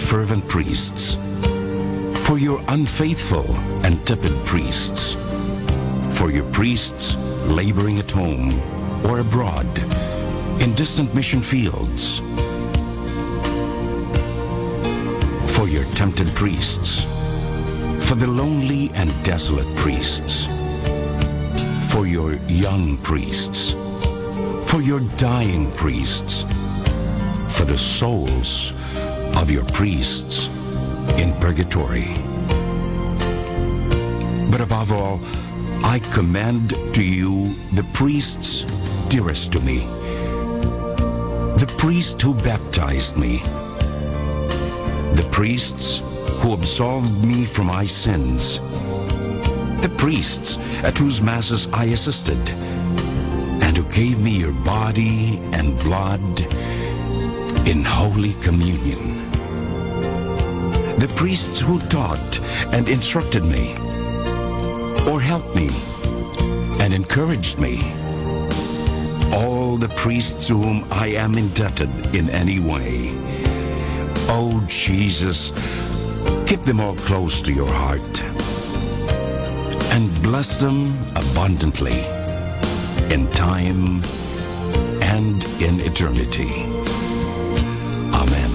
fervent priests, for your unfaithful and tepid priests, for your priests laboring at home or abroad in distant mission fields, for your tempted priests, for the lonely and desolate priests, for your young priests, for your dying priests, for the souls of your priests in purgatory. But above all, I commend to you the priests dearest to me, the priest who baptized me, the priests who absolved me from my sins, the priests at whose masses I assisted, and who gave me your body and blood in Holy Communion, the priests who taught and instructed me, or helped me and encouraged me, all the priests to whom I am indebted in any way. Oh, Jesus, keep them all close to your heart and bless them abundantly in time and in eternity. Amen.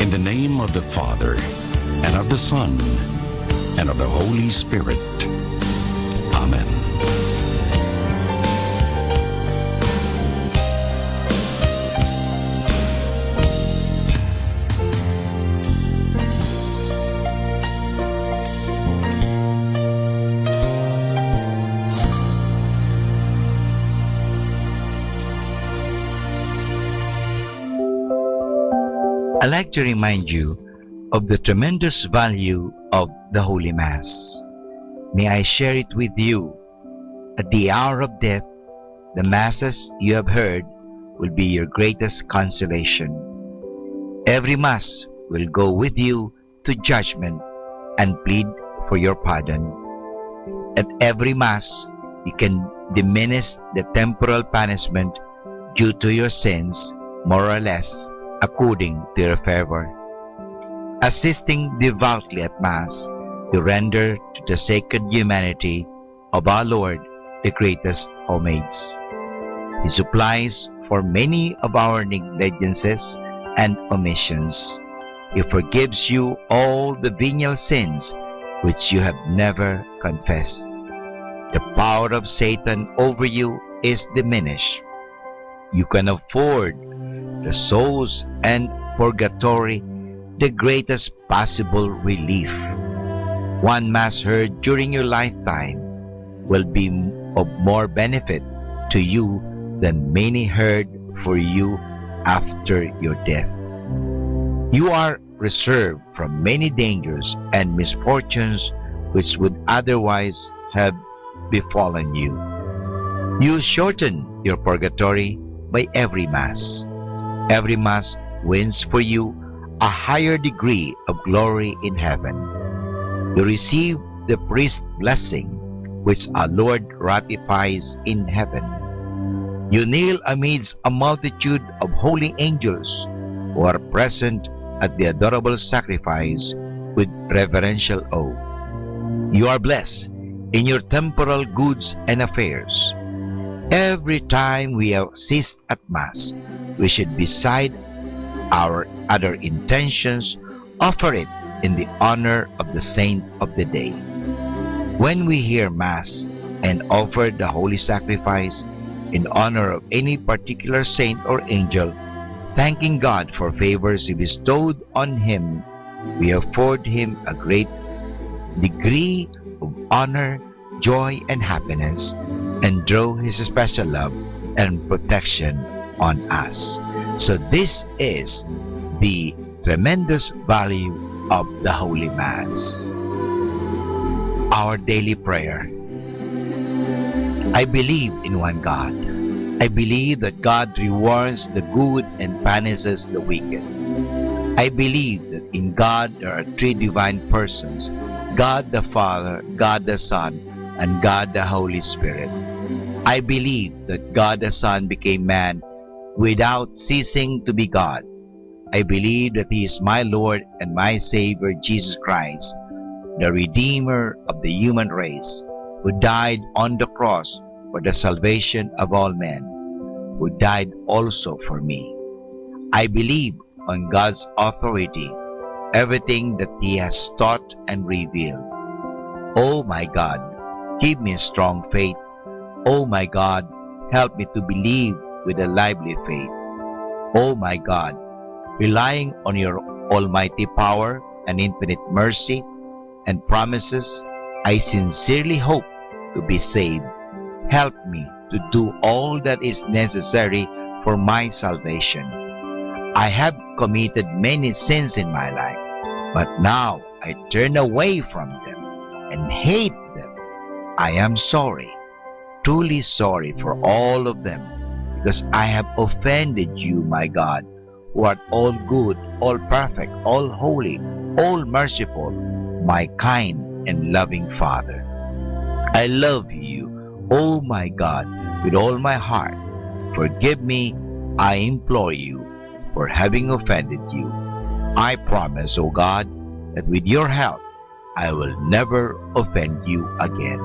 In the name of the Father, and of the Son, and of the Holy Spirit. Amen. I'd like to remind you of the tremendous value of the Holy Mass. May I share it with you. At the hour of death, the Masses you have heard will be your greatest consolation. Every Mass will go with you to judgment and plead for your pardon. At every Mass, you can diminish the temporal punishment due to your sins, more or less, according to your fervor. Assisting devoutly at Mass, you render to the sacred humanity of our Lord the greatest homage. He supplies for many of our negligences and omissions. He forgives you all the venial sins which you have never confessed. The power of Satan over you is diminished. You can afford the souls and purgatory the greatest possible relief. One Mass heard during your lifetime will be of more benefit to you than many heard for you after your death. You are reserved from many dangers and misfortunes which would otherwise have befallen you. You shorten your purgatory by every Mass. Every Mass wins for you a higher degree of glory in heaven. You receive the priest's blessing, which our Lord ratifies in heaven. You kneel amidst a multitude of holy angels who are present at the adorable sacrifice with reverential awe. You are blessed in your temporal goods and affairs. Every time we assist at Mass, we should, beside our other intentions, offer it in the honor of the saint of the day. When we hear Mass and offer the holy sacrifice in honor of any particular saint or angel, thanking God for favors He bestowed on him, we afford him a great degree of honor, joy, and happiness, and draw His special love and protection on us. So this is the tremendous value of the Holy Mass. Our daily prayer. I believe in one God. I believe that God rewards the good and punishes the wicked. I believe that in God there are three divine persons, God the Father, God the Son, and God the Holy Spirit. I believe that God the Son became man without ceasing to be God. I believe that He is my Lord and my Savior, Jesus Christ, the Redeemer of the human race, who died on the cross for the salvation of all men, who died also for me. I believe on God's authority, everything that He has taught and revealed. Oh my God, give me a strong faith. Oh my God, help me to believe with a lively faith. Oh my God, relying on your almighty power and infinite mercy and promises, I sincerely hope to be saved. Help me to do all that is necessary for my salvation. I have committed many sins in my life, but now I turn away from them and hate them. I am sorry, truly sorry for all of them, because I have offended you, my God, who art all good, all perfect, all holy, all merciful, my kind and loving Father. I love you, oh my God, with all my heart. Forgive me, I implore you, for having offended you. I promise, O God, that with your help, I will never offend you again.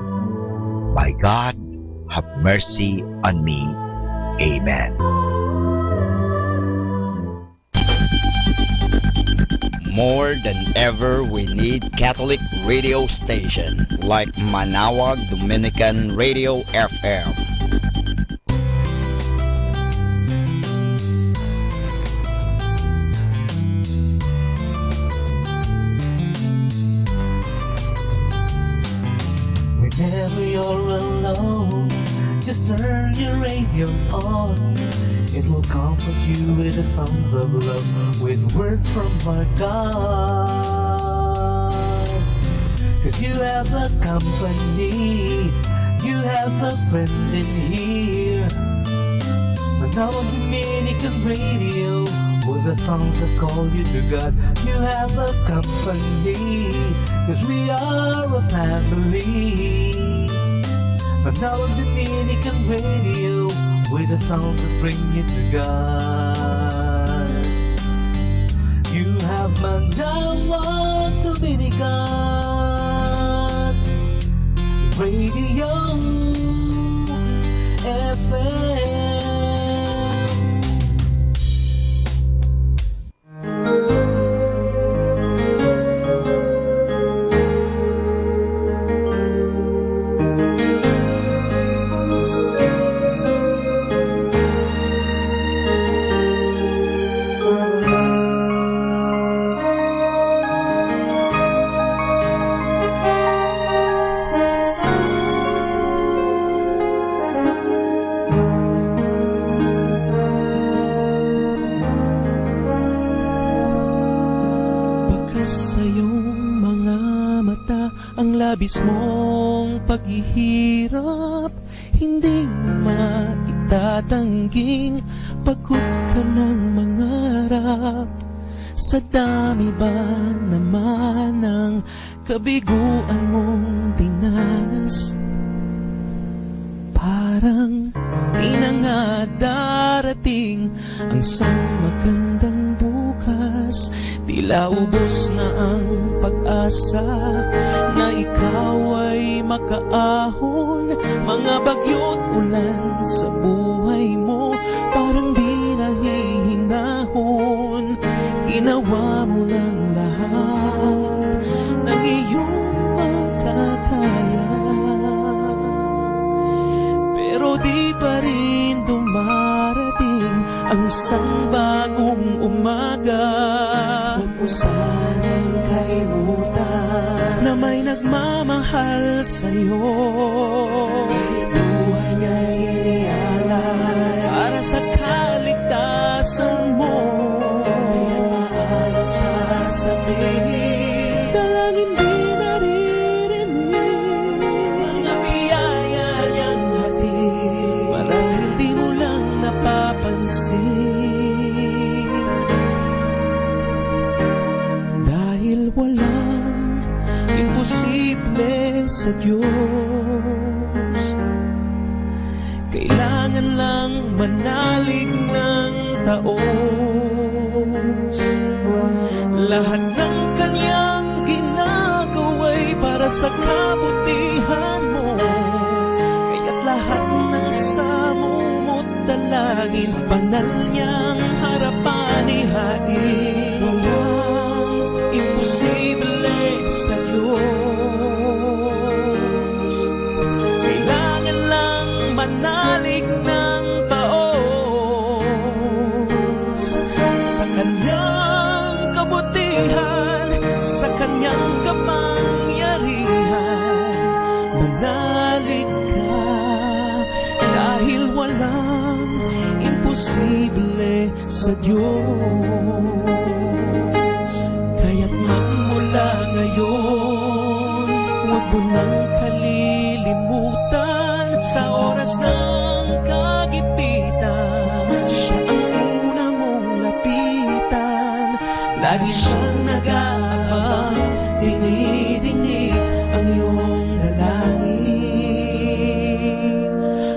My God, have mercy on me. Amen. More than ever, we need Catholic radio station like Manaoag Dominican Radio FM. Whenever you're alone, just turn your radio on. It will comfort you with the songs of love, with words from our God. 'Cause you have a company, you have a friend in here. Manaoag Dominican Radio, with the songs that call you to God. You have a company, 'cause we are a family. Manaoag Dominican Radio, with the songs that bring you to God. You have Manaoag Dominican Radio FM. Labis mong paghihirap, hindi maitatangking pagod ka ng mangarap. Sa dami ba naman ng kabiguan mong dinanas? Parang di na nga darating ang isang magandang bukas. Tila ubos na ang pag-asa na ikaw ay makaahon. Mga bagyo't ulan sa buhay mo parang di nahihinahon. Ginawa mo ng lahat ng iyong makakaya, pero di pa rin dumarating ang isang bagong umaga. Huwag mo sanang kalimutan na may nagmamahal sa'yo. Buhay niya'y inialay para sa kaligtasan mo. Kaya't maaari sasabihin, dalangin di naririnig mga biyaya niyang hatid. Marahil di mo lang napapansin, dahil walang imposible sa Diyos. Kailangan lang manalig ng taos. Lahat ng kanyang ginagawa'y para sa kabutihan mo, kaya't lahat ng samumot dalangin sa banal niyang harapan ihain. Walang imposible sa Diyos. Kailangan lang manalig ng taos sa kanyang kabutihan, sa kanyang kapangyarihan. Manalig ka dahil walang imposible sa Diyos. Kaya't magmula ngayon, huwag mo nang kalilimutan sa oras ng kagipitan. Siya ang una mong lapitan, lagi siyang nag-aabang, dinidinig ang iyong dalangin.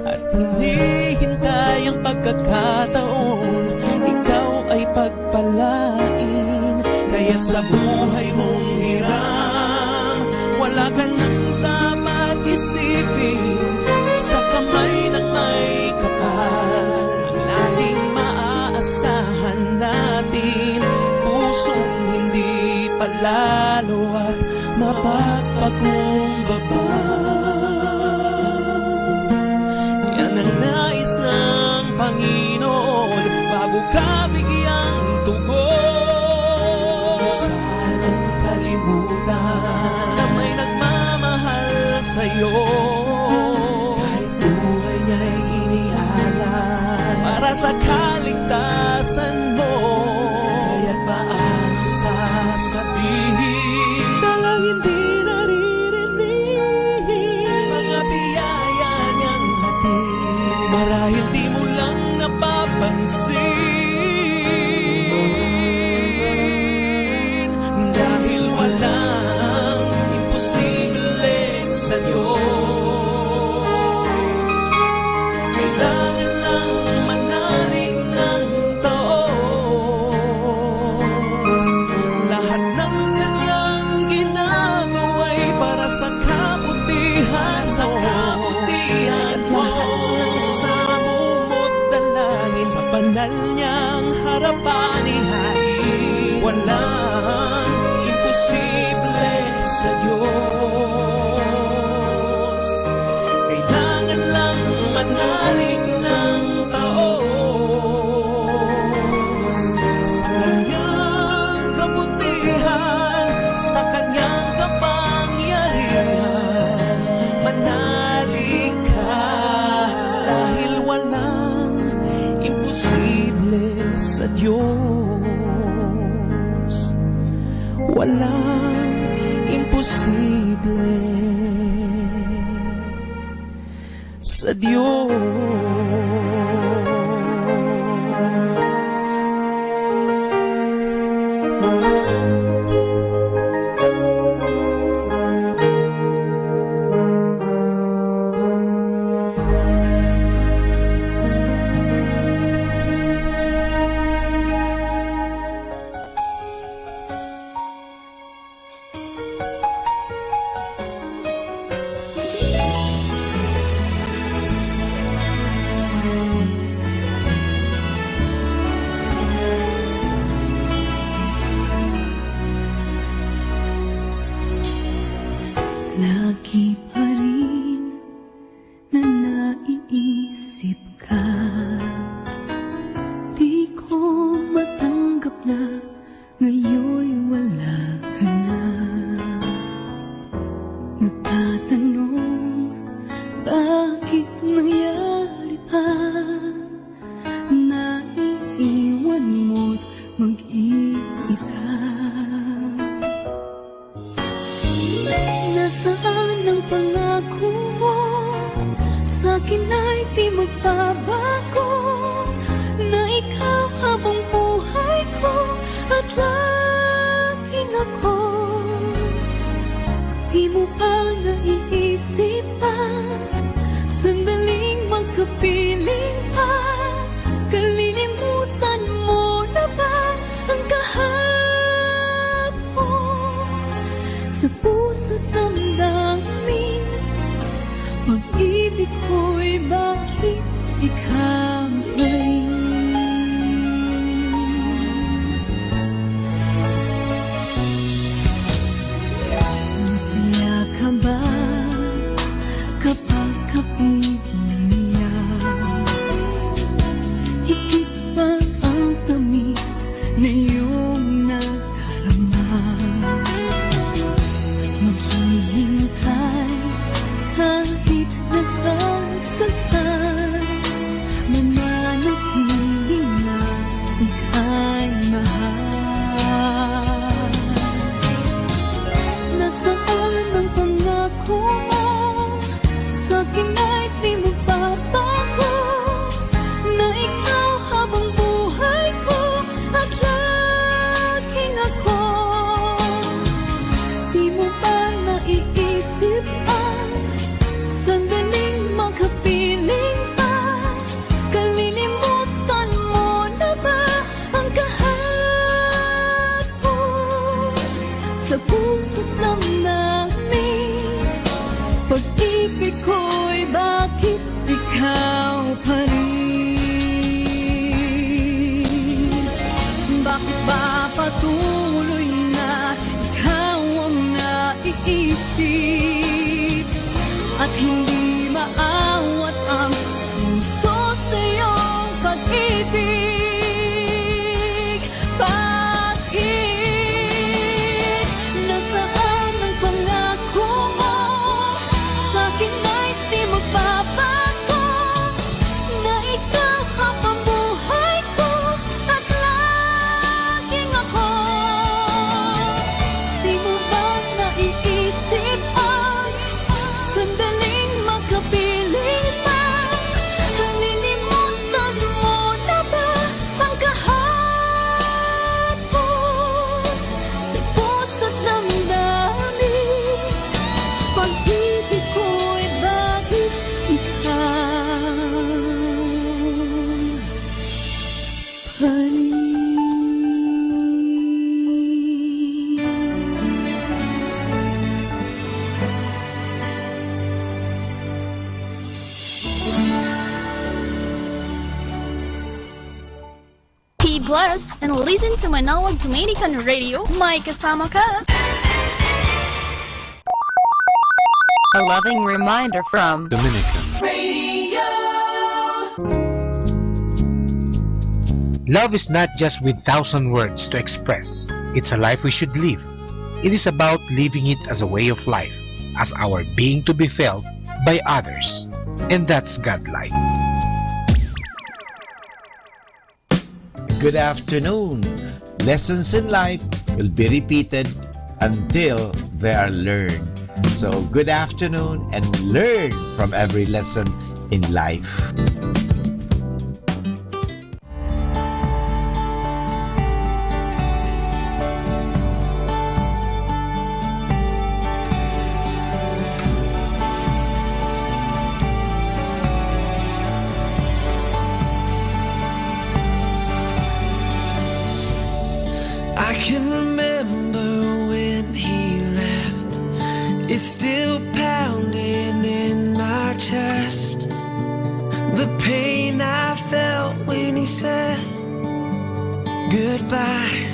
At hindi hintay ang pagkakataon, ikaw ay pagpalain. Kaya sa buhay mong hiram, wala ka nang dapat isipin. Sa kamay ng may kapal ang laging maaasahan natin, pusong hindi palalo at mapagpakumbaba. Yan ang nais ng Panginoon bago ka bigyang tugon. Sanang kalimutan na may nagmamahal sa'yo, kahit buhay niya'y inialay para sa kaligtasan mo. Kaya't paano sasabihin talang hindi naririnig mga biyaya niyang hatid? Marahil di mo lang napapansin, dahil walang imposible sa Diyos. Kailangan lang manalig ng taos. Lahat ng kanyang ginagawa'y para sa kabutihan, sa kabutihan mo. Lahat ng samumot dalangin sa banal niyang harapan ihain. Walang imposible sa Diyos. Kailangan lang manalig ng taos sa kanyang kabutihan, sa kanyang kapangyarihan. Manalig ka dahil walang imposible sa Diyos. Walang imposible sa Diyos. Lagi pa rin na naiisip ka, di ko matanggap na ngayon'y wala ka na. Nagtatanong, bakit nangyari pa? Naiiwan mo't mag-iisa. Nasaan ang pangako mo? Sa'kin ay di magbabago, na ikaw habang buhay ko at laging ako. Di mo pa naiisipan, sandaling magkapiling pa, kalilimutan sa puso't damdamin. Pag-ibig ko'y bakit ikaw pa rin? Bakit ba patuloy na ikaw ang naiisip at hindi maawat ang puso sa iyong pag-ibig? Bakit? Nasaan ang pangako mo? Sa'kin ay di magbabago, na ikaw ang pambuhay ko at laging ako. Di mo ba naiisip ang sandaling magkapiling pa? Kalilimutan mo na ba ang kahapon? Sa puso't damdamin, pag-ibig ko'y bakit ikaw pa rin? Be blessed and listen to Manaoag Dominican Radio. May kasama ka. A loving reminder from Dominican. Love is not just with thousand words to express. It's a life we should live. It is about living it as a way of life, as our being to be felt by others. And that's God-like. Good afternoon. Lessons in life will be repeated until they are learned. So, good afternoon and learn from every lesson in life. I can remember when he left. It's still pounding in my chest. The pain I felt when he said goodbye.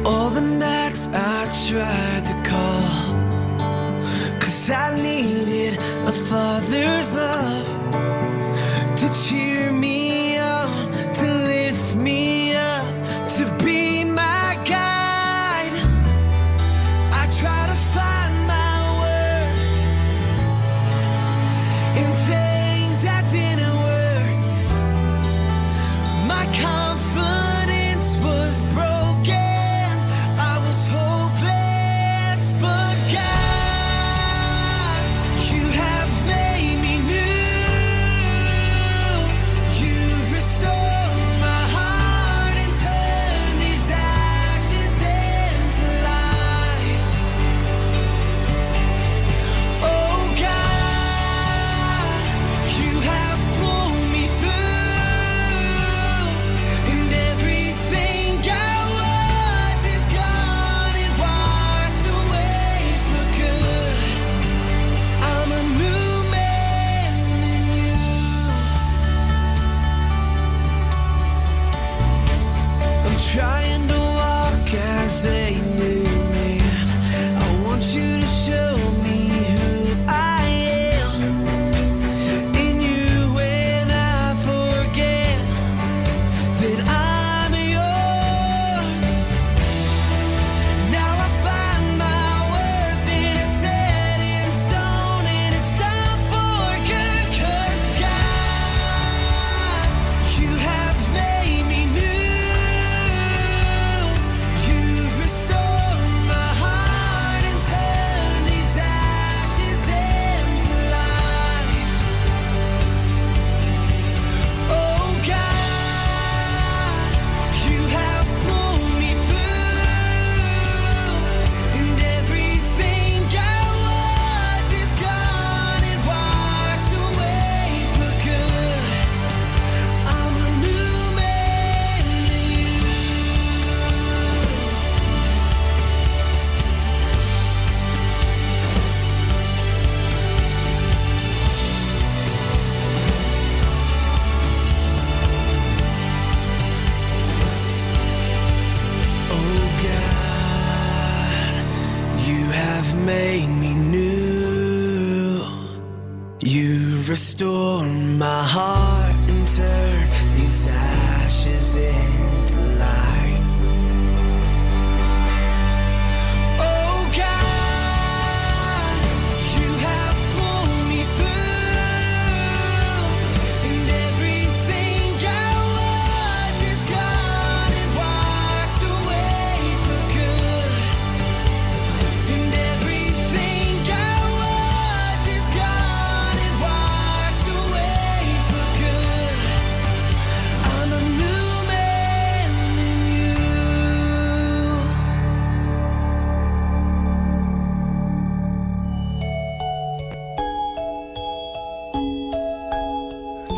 All the nights I tried to call, 'cause I needed a father's love to cheer me on, to lift me up, to be my guide. I try to find my worth in things that didn't work. My confidence was broken. I was hopeless, but God, you have made me new. You have made me new. You restore my heart and turn these ashes into life. Oh God, you have pulled me through, and everything I was is gone and washed away for good. And everything I was is gone and washed away for good. I'm a new man in you.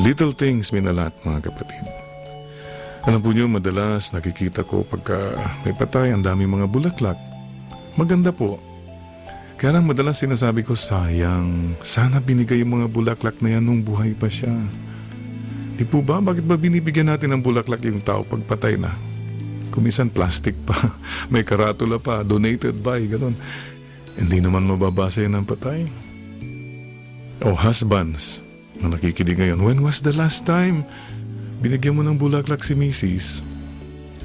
Little things mean a lot, mga kapatid. Alam po nyo, madalas nakikita ko pagka may patay, ang dami mga bulaklak. Maganda po. Kaya lang madalas sinasabi ko, sayang, sana binigay yung mga bulaklak na yan nung buhay pa siya. Di po ba? Bakit ba binibigyan natin ng bulaklak yung tao pagpatay na? Kumisan plastic pa, may karatula pa, donated by, gano'n. Hindi naman mababasa yan ng patay. O husbands, na nakikinig ngayon, when was the last time binigyan mo ng bulaklak si Mrs.?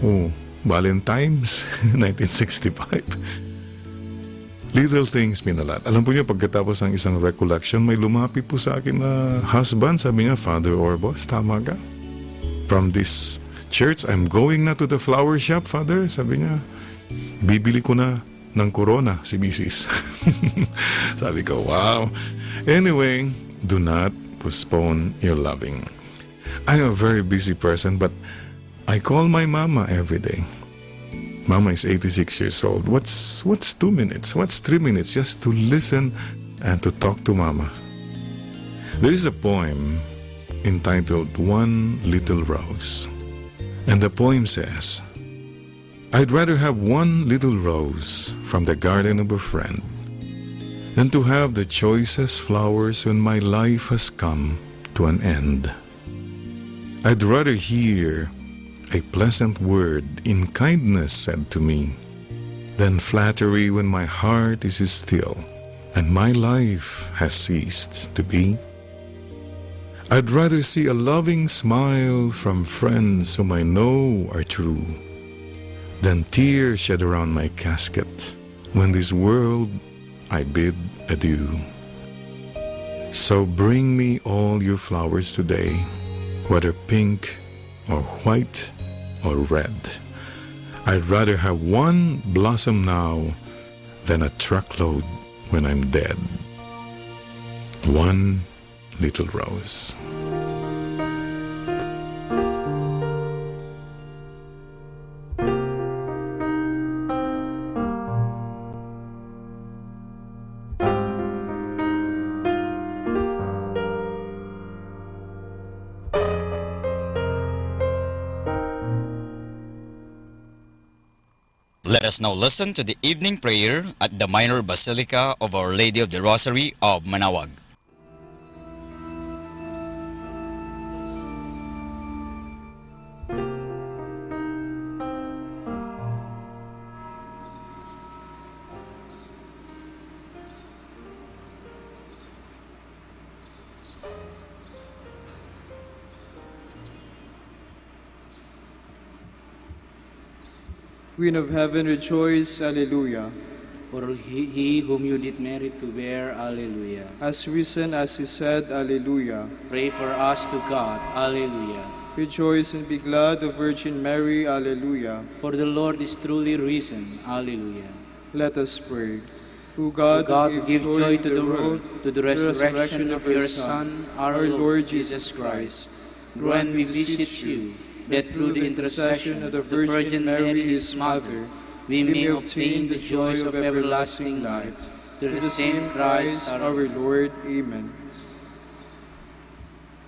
Oh, Valentine's, 1965. Little things mean a lot. Alam po niyo, pagkatapos ng isang recollection, may lumapit po sa akin na husband. Sabi niya, Father Orbos, tama ka? From this church, I'm going na to the flower shop, Father. Sabi niya, bibili ko na ng corona si Mrs. Sabi ko, wow. Anyway, do not postpone your loving. I'm a very busy person, but I call my mama every day. Mama is 86 years old. What's 2 minutes? What's 3 minutes just to listen and to talk to mama? There is a poem entitled One Little Rose. And the poem says, I'd rather have one little rose from the garden of a friend than to have the choicest flowers when my life has come to an end. I'd rather hear a pleasant word in kindness said to me than flattery when my heart is still and my life has ceased to be. I'd rather see a loving smile from friends whom I know are true than tears shed around my casket when this world I bid adieu. So bring me all your flowers today, whether pink or white or red. I'd rather have one blossom now than a truckload when I'm dead. One little rose. Let us now listen to the evening prayer at the Minor Basilica of Our Lady of the Rosary of Manaoag. Queen of heaven, rejoice, Alleluia. For he whom you did merit to bear, Alleluia. Has risen as he said, Alleluia. Pray for us to God, Alleluia. Rejoice and be glad, O Virgin Mary, Alleluia. For the Lord is truly risen, Alleluia. Let us pray. O God, who give joy to the world, to the resurrection of your Son, our Lord Jesus Christ, grant, we beseech you, that through the intercession of the Virgin Mary, his Mother, we may obtain the joys of everlasting life. Through the same Christ our Lord. Amen.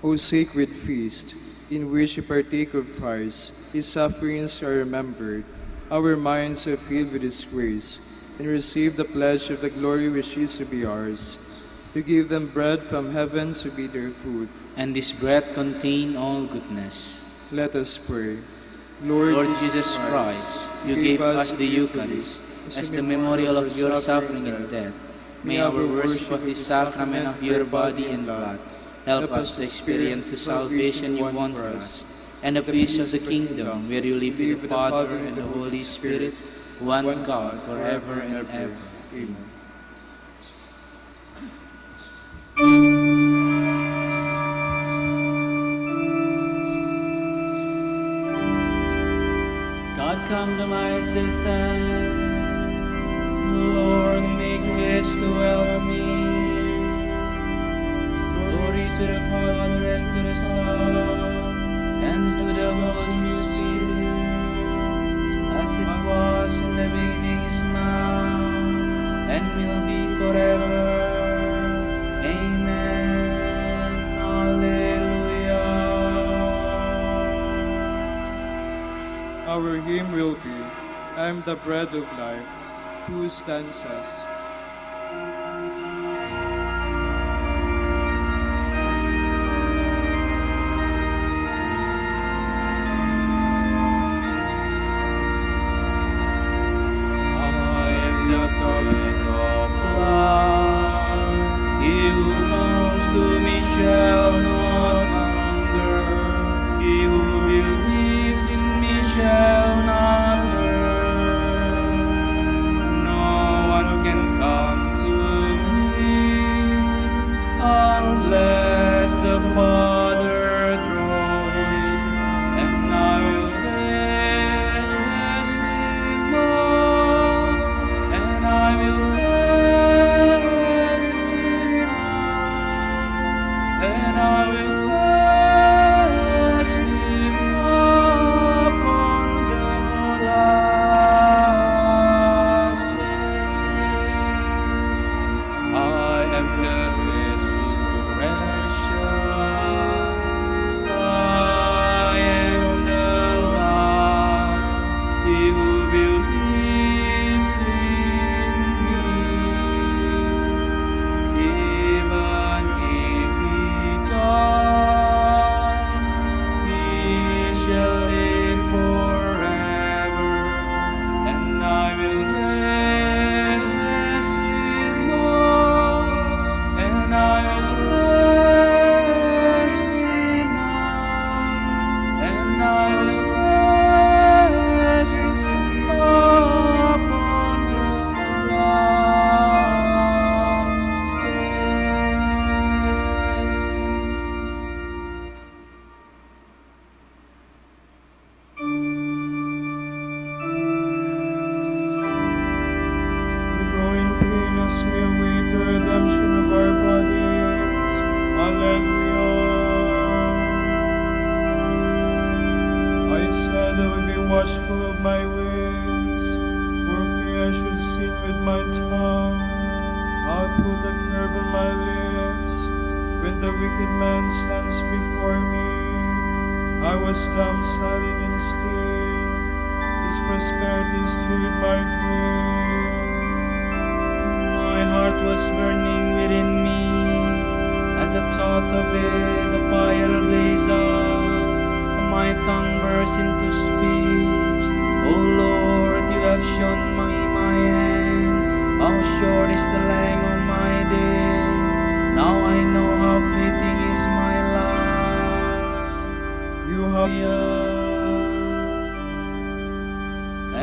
O sacred feast, in which we partake of Christ, his sufferings are remembered, our minds are filled with his grace, and receive the pledge of the glory which is to be ours, to give them bread from heaven to be their food. And this bread contain all goodness. Let us pray. Lord Jesus Christ, you gave us the Eucharist. as the memorial of your suffering and death, may our worship of this sacrament of your body and blood help us to experience the salvation you won for us, and the peace of the kingdom where you live with the Father and the Holy Spirit, one God, forever and ever. Amen. God, come to my assistance. Lord, make haste to help me. Glory to the Father and to the Son and to the Holy Spirit, as it was in the beginning, is now, and will be forever. Amen. Hallelujah. Our hymn will be, I am the bread of life. 2 stanzas.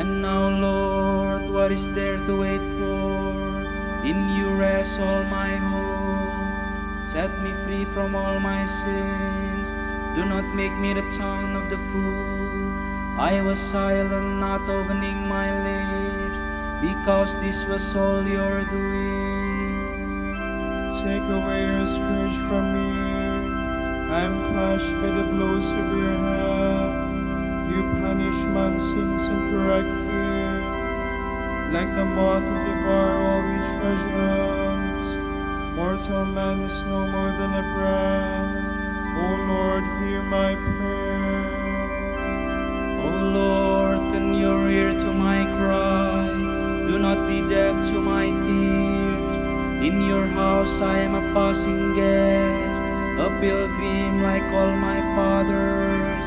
And now, Lord, what is there to wait for? In you rests all my hope. Set me free from all my sins. Do not make me the tongue of the fool. I was silent, not opening my lips, because this was all your doing. Take away your scourge from me. I am crushed by the blows of your hand. You punish man's sins and correct him. Like the moth you devour all we treasures. Mortal man is no more than a breath. O Lord, hear my prayer. O Lord, turn your ear to my cry. Do not be deaf to my tears. In your house I am a passing guest, a pilgrim like all my fathers.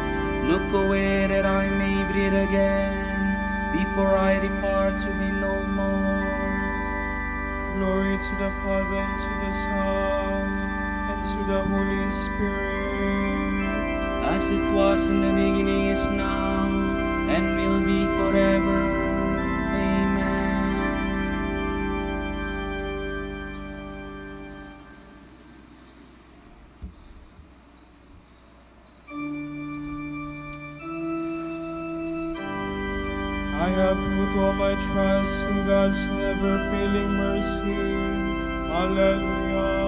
Look away that I may breathe again. before I depart to be no more. Glory to the Father, and to the Son, and to the Holy Spirit. As it was in the beginning, is now, and will be forever. Amen. I have put all my trust in God's never-failing mercy. Hallelujah.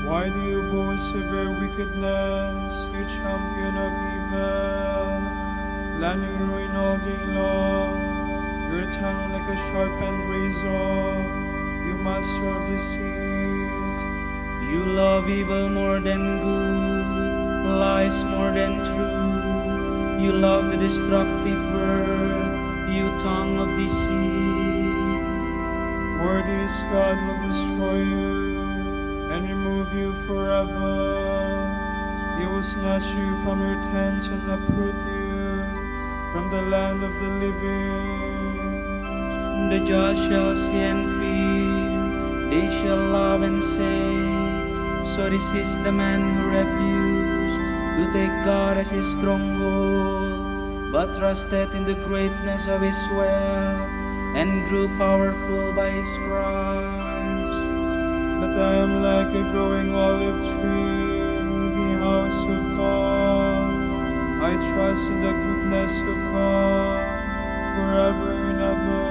Why do you boast of your wickedness, you champion of evil, planning ruin all day long? Your tongue like a sharpened razor, you master of deceit. You love evil more than good, lies more than truth. You love the destructive word, you tongue of deceit. For this God will destroy you and remove you forever. He will snatch you from your tents and uproot you from the land of the living. The just shall see and fear, they shall love and say, so this is the man who refused to take God as his stronghold, but trusted in the greatness of his wealth, and grew powerful by his crimes. But I am like a growing olive tree in the house of God. I trust in the goodness of God forever and ever.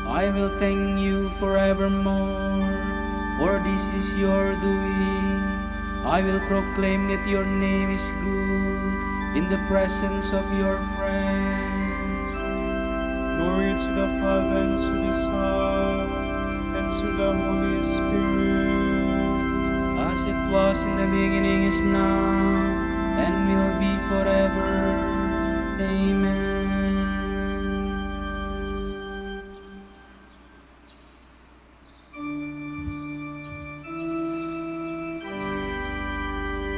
I will thank you forevermore, for this is your doing. I will proclaim that your name is good in the presence of your friends. Glory to the Father, and to the Son, and to the Holy Spirit. As it was in the beginning, is now, and will be forever. Amen.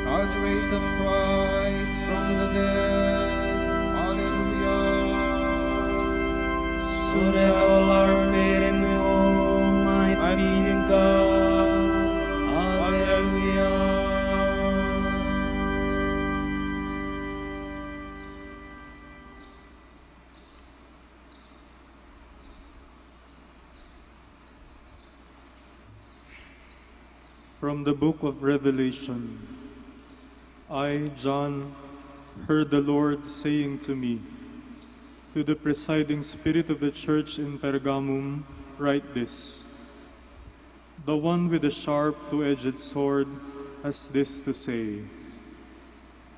God raised up Christ from the dead. Hallelujah. So that all our faith and hope might be in God. Hallelujah. From the book of Revelation. I, John, heard the Lord saying to me, to the presiding spirit of the church in Pergamum, write this. The one with the sharp two-edged sword has this to say.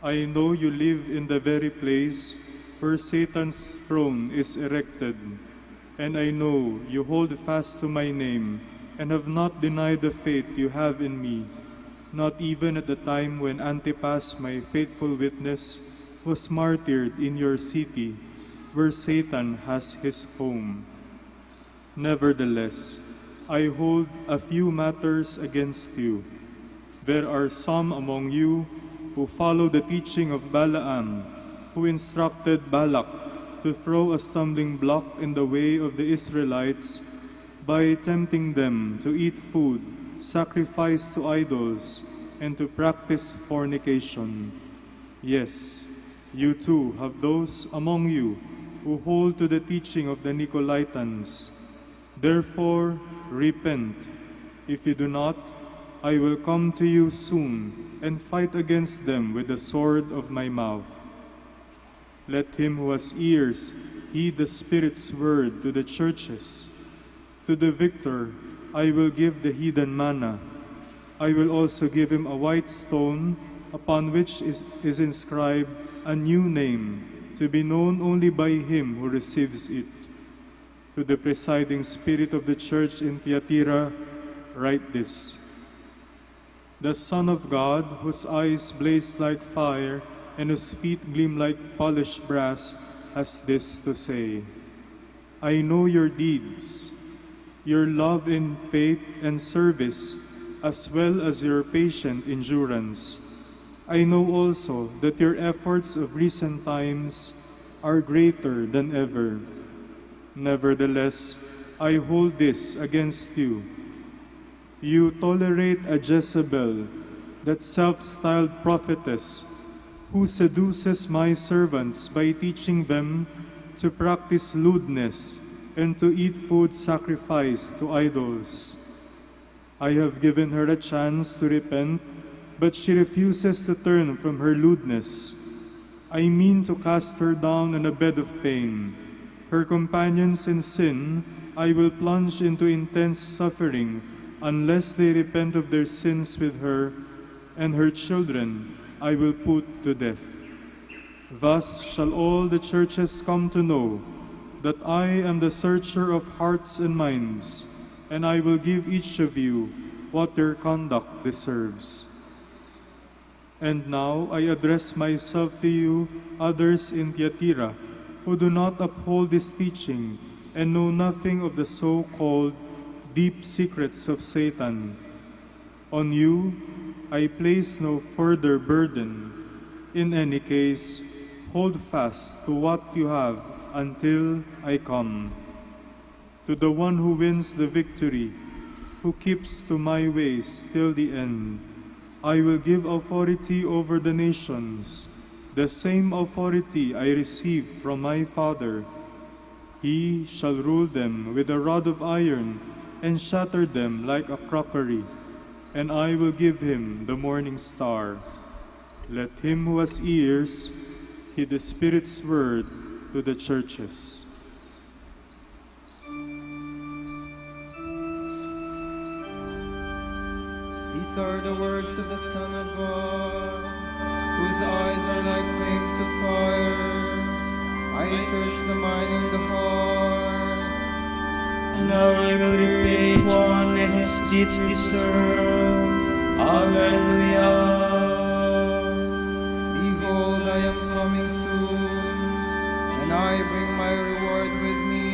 I know you live in the very place where Satan's throne is erected, and I know you hold fast to my name and have not denied the faith you have in me, not even at the time when Antipas, my faithful witness, was martyred in your city, where Satan has his home. Nevertheless, I hold a few matters against you. There are some among you who follow the teaching of Balaam, who instructed Balak to throw a stumbling block in the way of the Israelites by tempting them to eat food sacrificed to idols and to practice fornication. Yes, you too have those among you who hold to the teaching of the Nicolaitans. Therefore, repent. If you do not, I will come to you soon and fight against them with the sword of my mouth. Let him who has ears heed the Spirit's word to the churches. To the victor, I will give the hidden manna. I will also give him a white stone upon which is inscribed a new name, to be known only by him who receives it. To the presiding spirit of the church in Thyatira, write this. The Son of God, whose eyes blaze like fire and whose feet gleam like polished brass, has this to say. I know your deeds, your love in faith and service, as well as your patient endurance. I know also that your efforts of recent times are greater than ever. Nevertheless, I hold this against you. You tolerate a Jezebel, that self-styled prophetess, who seduces my servants by teaching them to practice lewdness and to eat food sacrificed to idols. I have given her a chance to repent, but she refuses to turn from her lewdness. I mean to cast her down on a bed of pain. Her companions in sin I will plunge into intense suffering unless they repent of their sins with her, and her children I will put to death. Thus shall all the churches come to know that I am the searcher of hearts and minds, and I will give each of you what your conduct deserves. And now I address myself to you, others in Thyatira, who do not uphold this teaching and know nothing of the so-called deep secrets of Satan. On you I place no further burden. In any case, hold fast to what you have until I come. To the one who wins the victory, who keeps to my ways till the end, I will give authority over the nations, the same authority I received from my Father. He shall rule them with a rod of iron and shatter them like a crockery, and I will give him the morning star. Let him who has ears heed the Spirit's word to the churches. These are the words of the Son of God, whose eyes are like flames of fire. I search the mind and the heart. And now I will repay each one as his deeds deserve. Hallelujah. Behold, I am coming soon, and I bring my reward with me.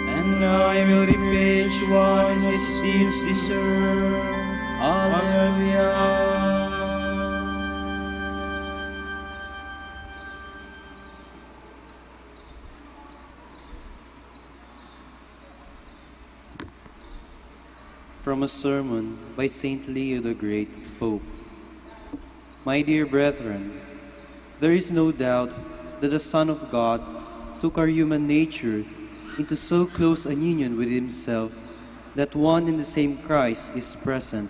And now I will repay each one as his deeds deserve. Hallelujah. From a sermon by Saint Leo the Great, Pope. My dear brethren, there is no doubt that the Son of God took our human nature into so close an union with himself that one and the same Christ is present,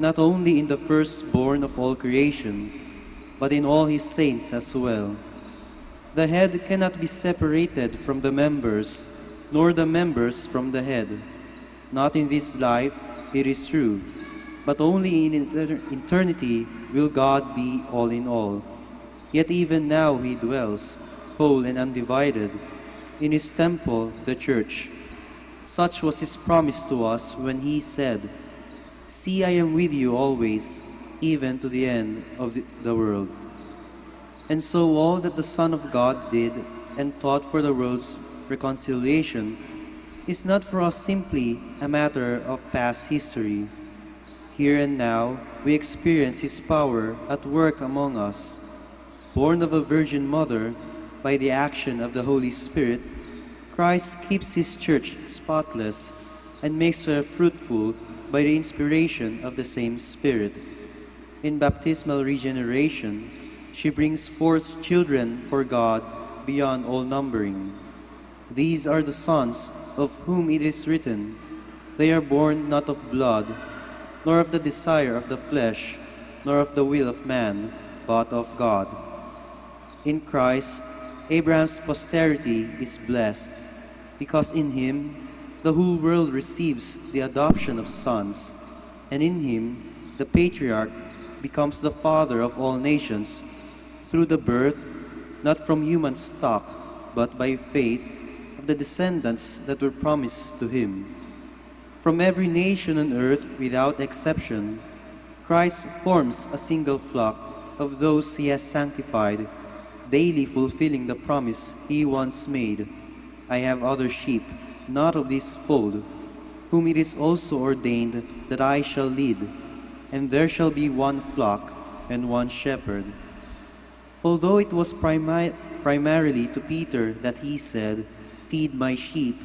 not only in the firstborn of all creation, but in all his saints as well. The head cannot be separated from the members, nor the members from the head. Not in this life, it is true, but only in eternity will God be all in all. Yet even now he dwells, whole and undivided, in his temple, the church. Such was his promise to us when he said, "See, I am with you always, even to the end of the world." And so all that the Son of God did and taught for the world's reconciliation is not for us simply a matter of past history. Here and now, we experience his power at work among us. Born of a Virgin Mother, by the action of the Holy Spirit, Christ keeps his church spotless and makes her fruitful by the inspiration of the same Spirit. In baptismal regeneration, she brings forth children for God beyond all numbering. These are the sons of whom it is written, "They are born not of blood, nor of the desire of the flesh, nor of the will of man, but of God." In Christ, Abraham's posterity is blessed, because in him the whole world receives the adoption of sons, and in him the patriarch becomes the father of all nations, through the birth, not from human stock, but by faith, of the descendants that were promised to him. From every nation on earth, without exception, Christ forms a single flock of those he has sanctified, daily fulfilling the promise he once made, "I have other sheep, not of this fold, whom it is also ordained that I shall lead, and there shall be one flock, and one shepherd. Although it was primarily to Peter that he said, "Feed my sheep,"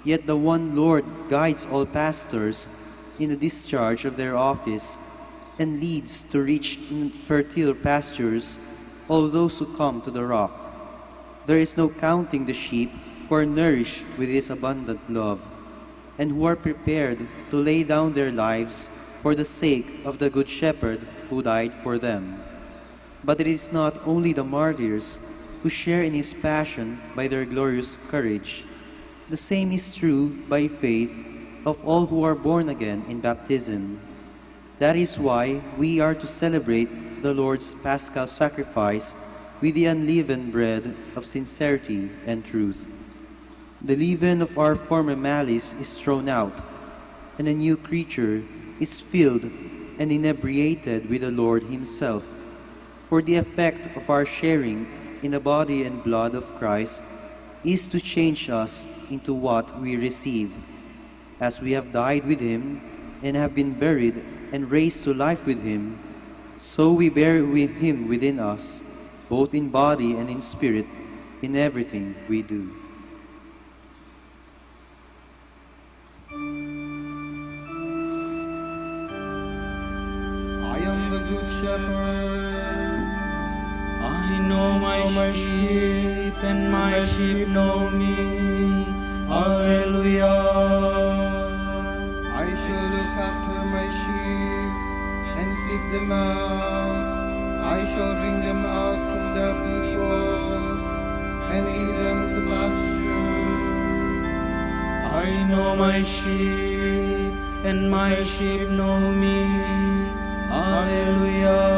yet the one Lord guides all pastors in the discharge of their office and leads to rich and fertile pastures all those who come to the rock. There is no counting the sheep who are nourished with his abundant love, and who are prepared to lay down their lives for the sake of the Good Shepherd who died for them. But it is not only the martyrs who share in his passion by their glorious courage. The same is true by faith of all who are born again in baptism. That is why we are to celebrate the Lord's Paschal sacrifice with the unleavened bread of sincerity and truth. The leaven of our former malice is thrown out, and a new creature is filled and inebriated with the Lord himself. For the effect of our sharing in the body and blood of Christ is to change us into what we receive. As we have died with him and have been buried and raised to life with him, so we bear with him within us, both in body and in spirit, in everything we do. I am the good shepherd. I know my sheep, and my sheep know me. Hallelujah. I shall look after my sheep and seek them out. I shall bring them out from their peoples and lead them to pasture. I know my sheep, and my sheep know me. Hallelujah.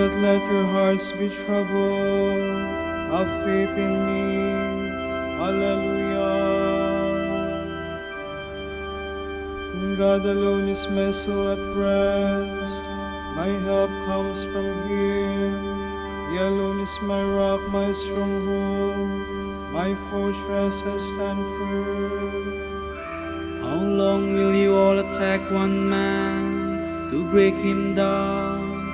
not let your hearts be troubled. Have faith in me. Hallelujah. In God alone is my soul at rest. My help comes from Him. He alone is my rock, my stronghold, my fortress I stand firm. How long will you all attack one man to break him down,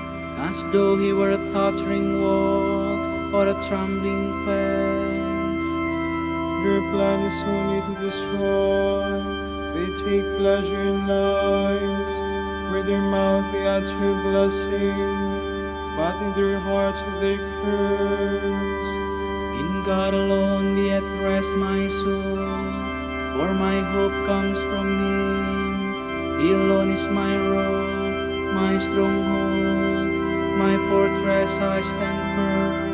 as though he were a tottering wall or a trembling fence? Their plan is only to destroy. They take pleasure in lies. With their mouth they utter blessing, but in their hearts they curse. In God alone be at rest my soul, for my hope comes from Him. He alone is my rock, my stronghold, my fortress I stand firm.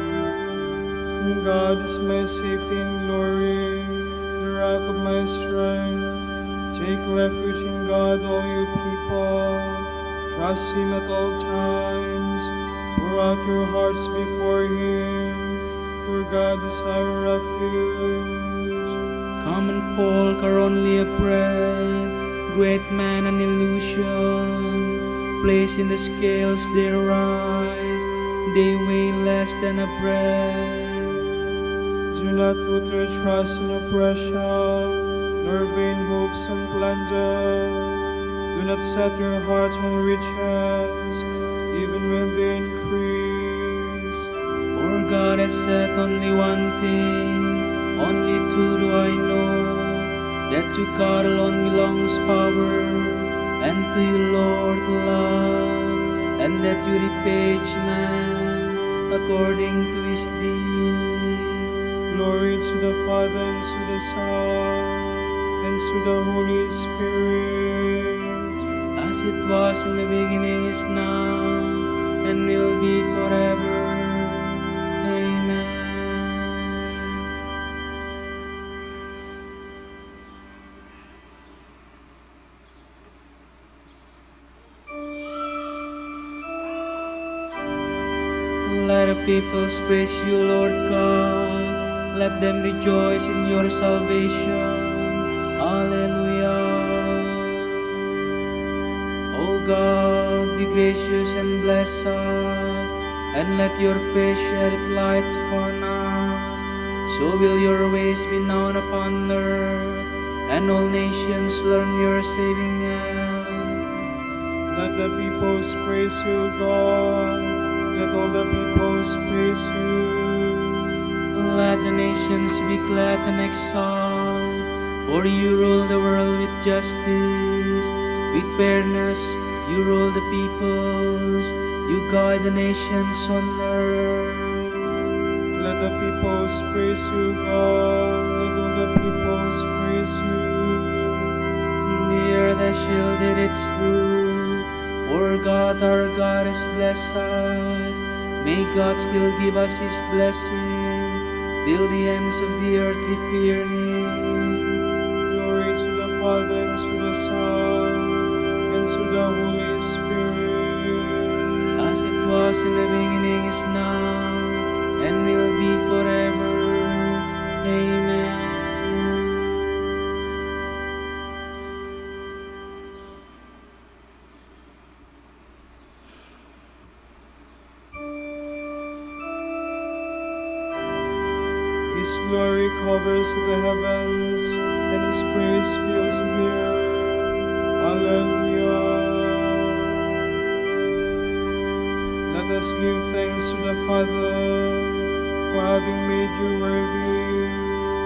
God is my safety and glory, the rock of my strength. Take refuge in God, all you people. Trust Him at all times. Pour out your hearts before Him, for God is our refuge. Common folk are only a breath, great man an illusion. Placed in the scales they rise, they weigh less than a breath. Do not put your trust in oppression, nor vain hopes on plunder. Do not set your heart on riches, even when they increase. For God has said only one thing, only two do I know, that to God alone belongs power, and to you, Lord, love, and that you repay each man according to his deeds. Glory to the Father, and to the Son, and to the Holy Spirit, as it was in the beginning, is now, and will be forever. Amen. Let the peoples praise you, Lord God. Let them rejoice in your salvation. Alleluia. O God, be gracious and bless us, and let your face shed its light upon us. So will your ways be known upon earth, and all nations learn your saving help. let the peoples praise you, God. Let all the peoples praise you. Let the nations be glad and exalt, for you rule the world with justice. With fairness you rule the peoples, you guide the nations on earth. Let the peoples praise you, God. Let all the peoples praise you. The earth has shielded its fruit, for God our God has blessed us. May God still give us His blessing, till the ends of the earth we fear Him. Glory to the Father, and to the Son, and to the Holy Spirit. As it was in the beginning, is now, and will be forever. Amen. His glory covers the heavens, and His praise fills the earth. Hallelujah. Let us give thanks to the Father, for having made you worthy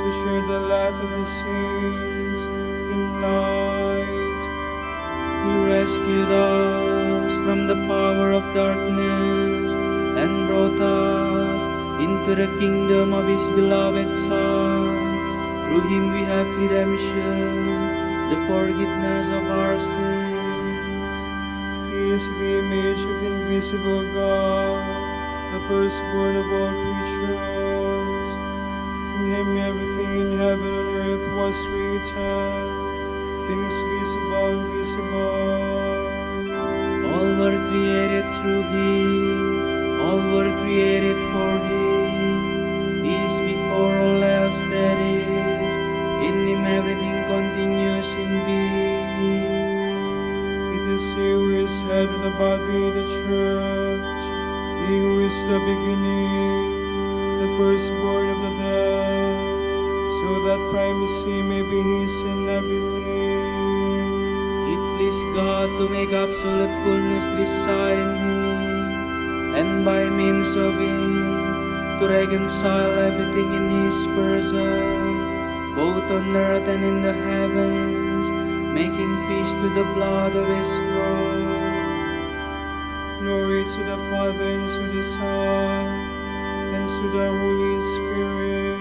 to share the light of the saints in light. He rescued us from the power of darkness and brought us into the kingdom of His beloved Son. Through Him we have redemption, the forgiveness of our sins. He is the image of the invisible God, the firstborn of all creatures. In Him everything in heaven and earth was created, things visible and invisible. All were created through Him. All were created for Him. He is before all else that is. In Him everything continues in being. It is He who is head of the body, the church, He who is the beginning, the firstborn of the dead, so that primacy may be His in everything. It pleased God to make absolute fullness reside in Him, and by means of Him to reconcile everything in His person, both on earth and in the heavens, making peace through the blood of His cross. Glory to the Father, and to the Son, and to the Holy Spirit.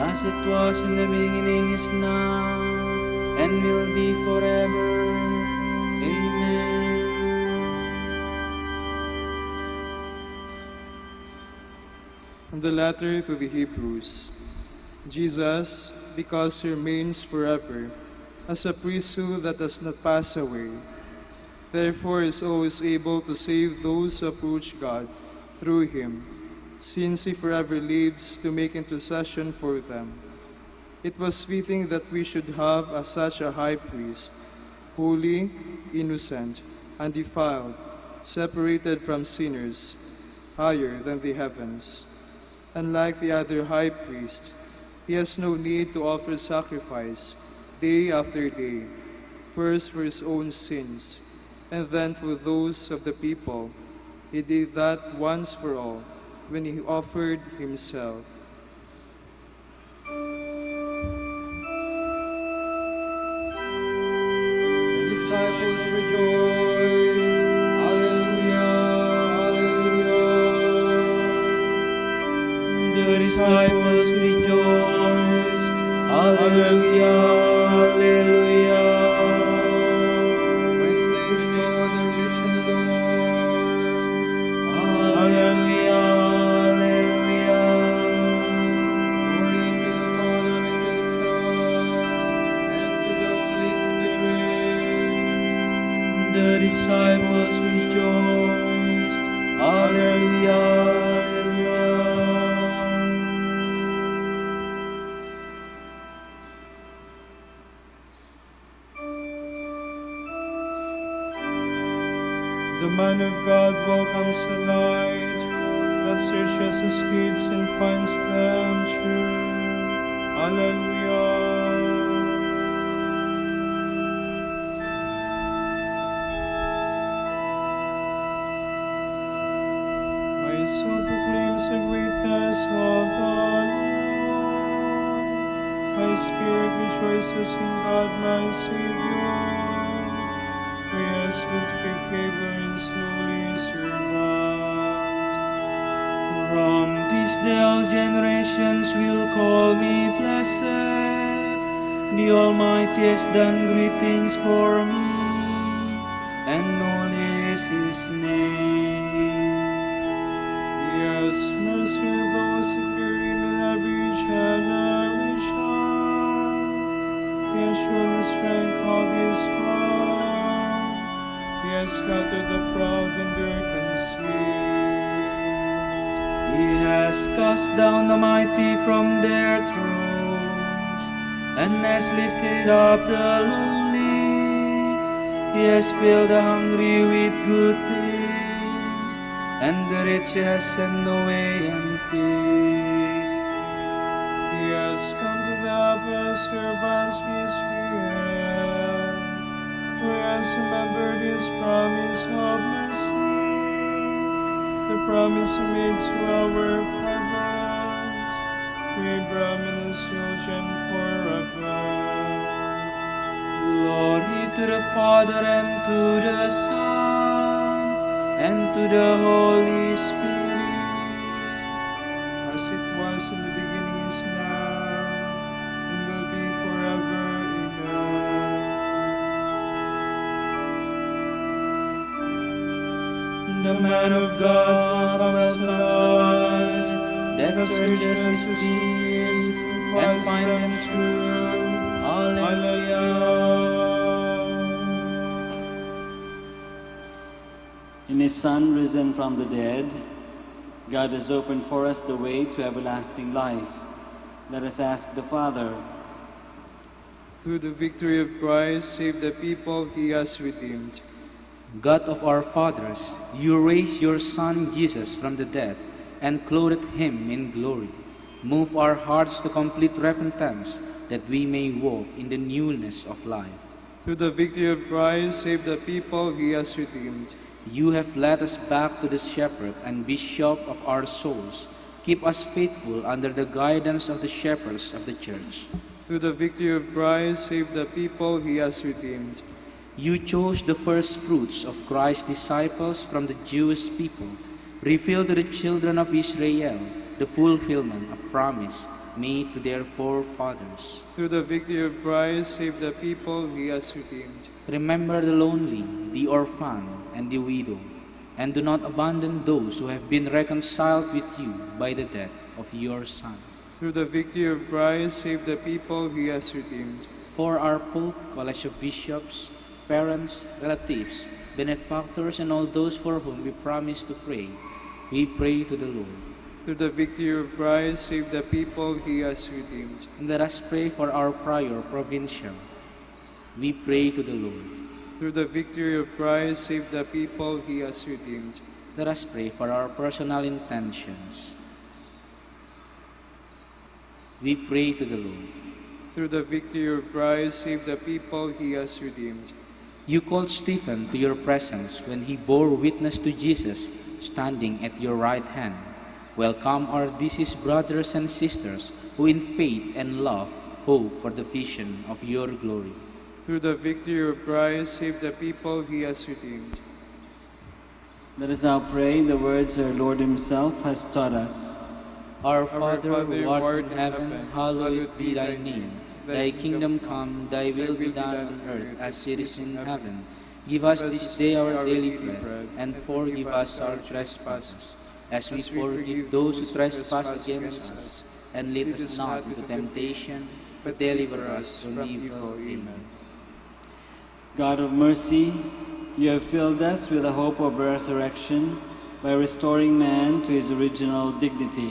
As it was in the beginning, is now, and will be forever. Amen. From the letter to the Hebrews. Jesus, because He remains forever, as a priesthood that does not pass away, therefore is always able to save those who approach God through Him, since He forever lives to make intercession for them. It was fitting that we should have such a high priest, holy, innocent, undefiled, separated from sinners, higher than the heavens. Unlike the other high priests, He has no need to offer sacrifice day after day, first for His own sins, and then for those of the people. He did that once for all, when He offered Himself. The disciples rejoice. Alleluia, alleluia. The disciples rejoiced. Alleluia, alleluia. When they saw the risen Lord. Alleluia, alleluia. Glory to the Father, and to the Son, and to the Holy Spirit. The disciples rejoiced. Alleluia, alleluia. The man of God welcomes the light that searches his deeds and finds them true. Alleluia. My soul proclaims the greatness of the Lord. My spirit rejoices in God my Savior. For He has looked with favor in His holy servant. From this day all generations will call me blessed. The Almighty has done great things for me, and holy is His name. He has mercy on those who fear Him in every generation. He has shown the strength of His arm. He has scattered the proud in their conceit. He has cast down the mighty from their thrones, and has lifted up the lowly. He has filled the hungry with good things, and the rich has sent away empty. He has come to the helpless servants Israel, who has remembered His promise of mercy, the promise He made to our fathers, to Abraham and his children forever. Glory to the Father, and to the Son, and to the Holy Spirit. As it was in the beginning, is now, and will be forever. Amen. The man of God welcomes the light that searches his deeds and finds them true. Alleluia. In His Son risen from the dead, God has opened for us the way to everlasting life. Let us ask the Father. Through the victory of Christ, save the people He has redeemed. God of our fathers, you raised your Son Jesus from the dead and clothed Him in glory. Move our hearts to complete repentance, that we may walk in the newness of life. Through the victory of Christ, save the people He has redeemed. You have led us back to the Shepherd and Bishop of our souls. Keep us faithful under the guidance of the shepherds of the Church. Through the victory of Christ, save the people He has redeemed. You chose the first fruits of Christ's disciples from the Jewish people. Reveal to the children of Israel the fulfillment of promise made to their forefathers. Through the victory of Christ, save the people He has redeemed. Remember the lonely, the orphan, and the widow, and do not abandon those who have been reconciled with you by the death of your Son. Through the victory of Christ, save the people He has redeemed. For our Pope, College of Bishops, parents, relatives, benefactors, and all those for whom we promise to pray, we pray to the Lord. Through the victory of Christ, save the people He has redeemed. And let us pray for our prior provincial. We pray to the Lord. Through the victory of Christ, save the people He has redeemed. Let us pray for our personal intentions. We pray to the Lord. Through the victory of Christ, save the people He has redeemed. You called Stephen to your presence when he bore witness to Jesus standing at your right hand. Welcome our deceased brothers and sisters who in faith and love hope for the vision of your glory. Through the victory of Christ, save the people He has redeemed. Let us now pray the words our Lord Himself has taught us. Our Father, who art in heaven, hallowed be thy name. Thy kingdom come, thy will be done on earth as it is in heaven. Give us this day our daily bread, and forgive us our trespasses, as we forgive those who trespass against us. And lead us not into temptation, but deliver us from evil. Amen. God of mercy, you have filled us with the hope of resurrection by restoring man to his original dignity.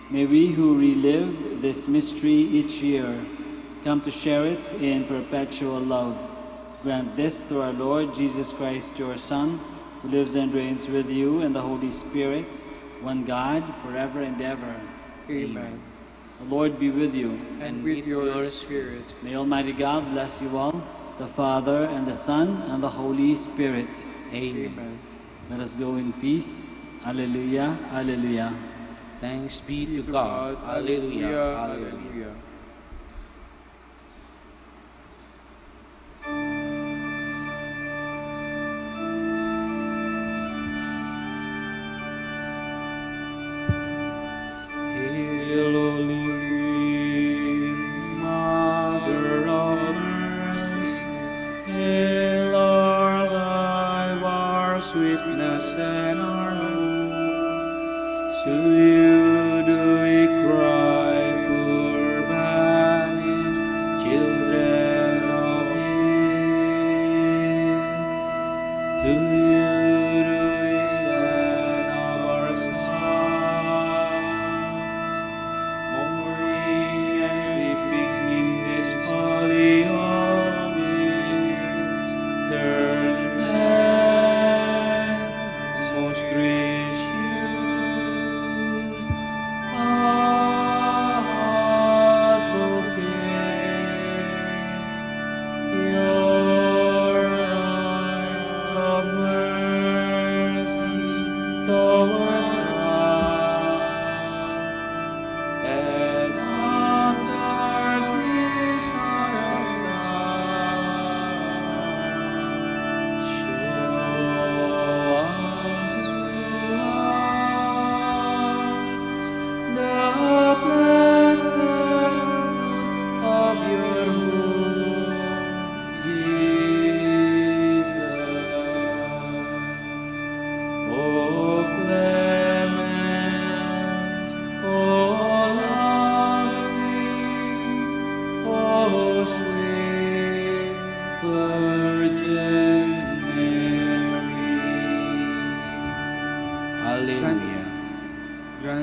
May we who relive this mystery each year come to share it in perpetual love. Grant this through our Lord Jesus Christ, your Son, who lives and reigns with you and the Holy Spirit, one God, forever and ever. Amen. The Lord be with you. And with your spirit. May Almighty God bless you all, the Father, and the Son, and the Holy Spirit. Amen. Let us go in peace. Alleluia, alleluia. Thanks be to God. Alleluia, alleluia. Hail, Holy Mother of Mercy, hail our life, our sweetness, and our hope. To you do we cry, poor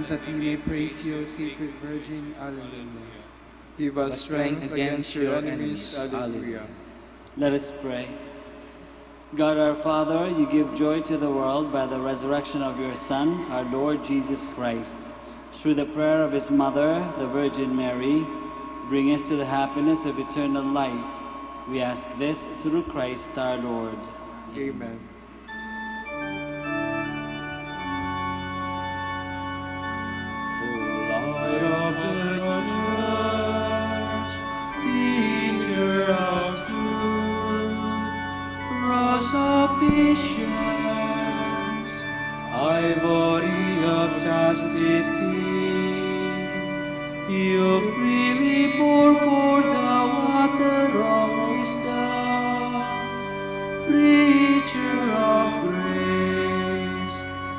grant that we may praise you, Sacred Virgin. Alleluia. Give us strength against your enemies. Alleluia. Let us pray. God our Father, you give joy to the world by the resurrection of your Son, our Lord Jesus Christ. Through the prayer of his mother, the Virgin Mary, bring us to the happiness of eternal life. We ask this through Christ our Lord. Amen. Light of the church, teacher of truth, rose of visions, ivory of chastity, you freely pour forth the water of wisdom, preacher of grace,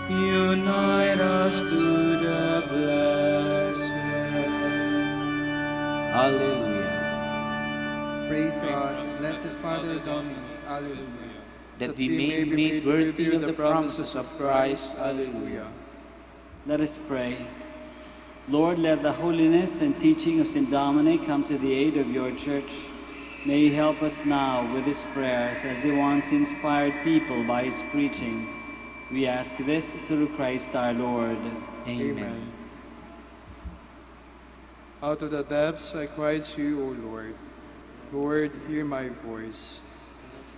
unite us to the blessed. Alleluia. Pray for us, Blessed Father Dominic. Alleluia. That we may be made worthy of the promises of Christ. Alleluia. Let us pray. Lord, let the holiness and teaching of St. Dominic come to the aid of your church. May he help us now with his prayers as he once inspired people by his preaching. We ask this through Christ our Lord. Amen. Out of the depths I cry to you, O Lord. Lord, hear my voice.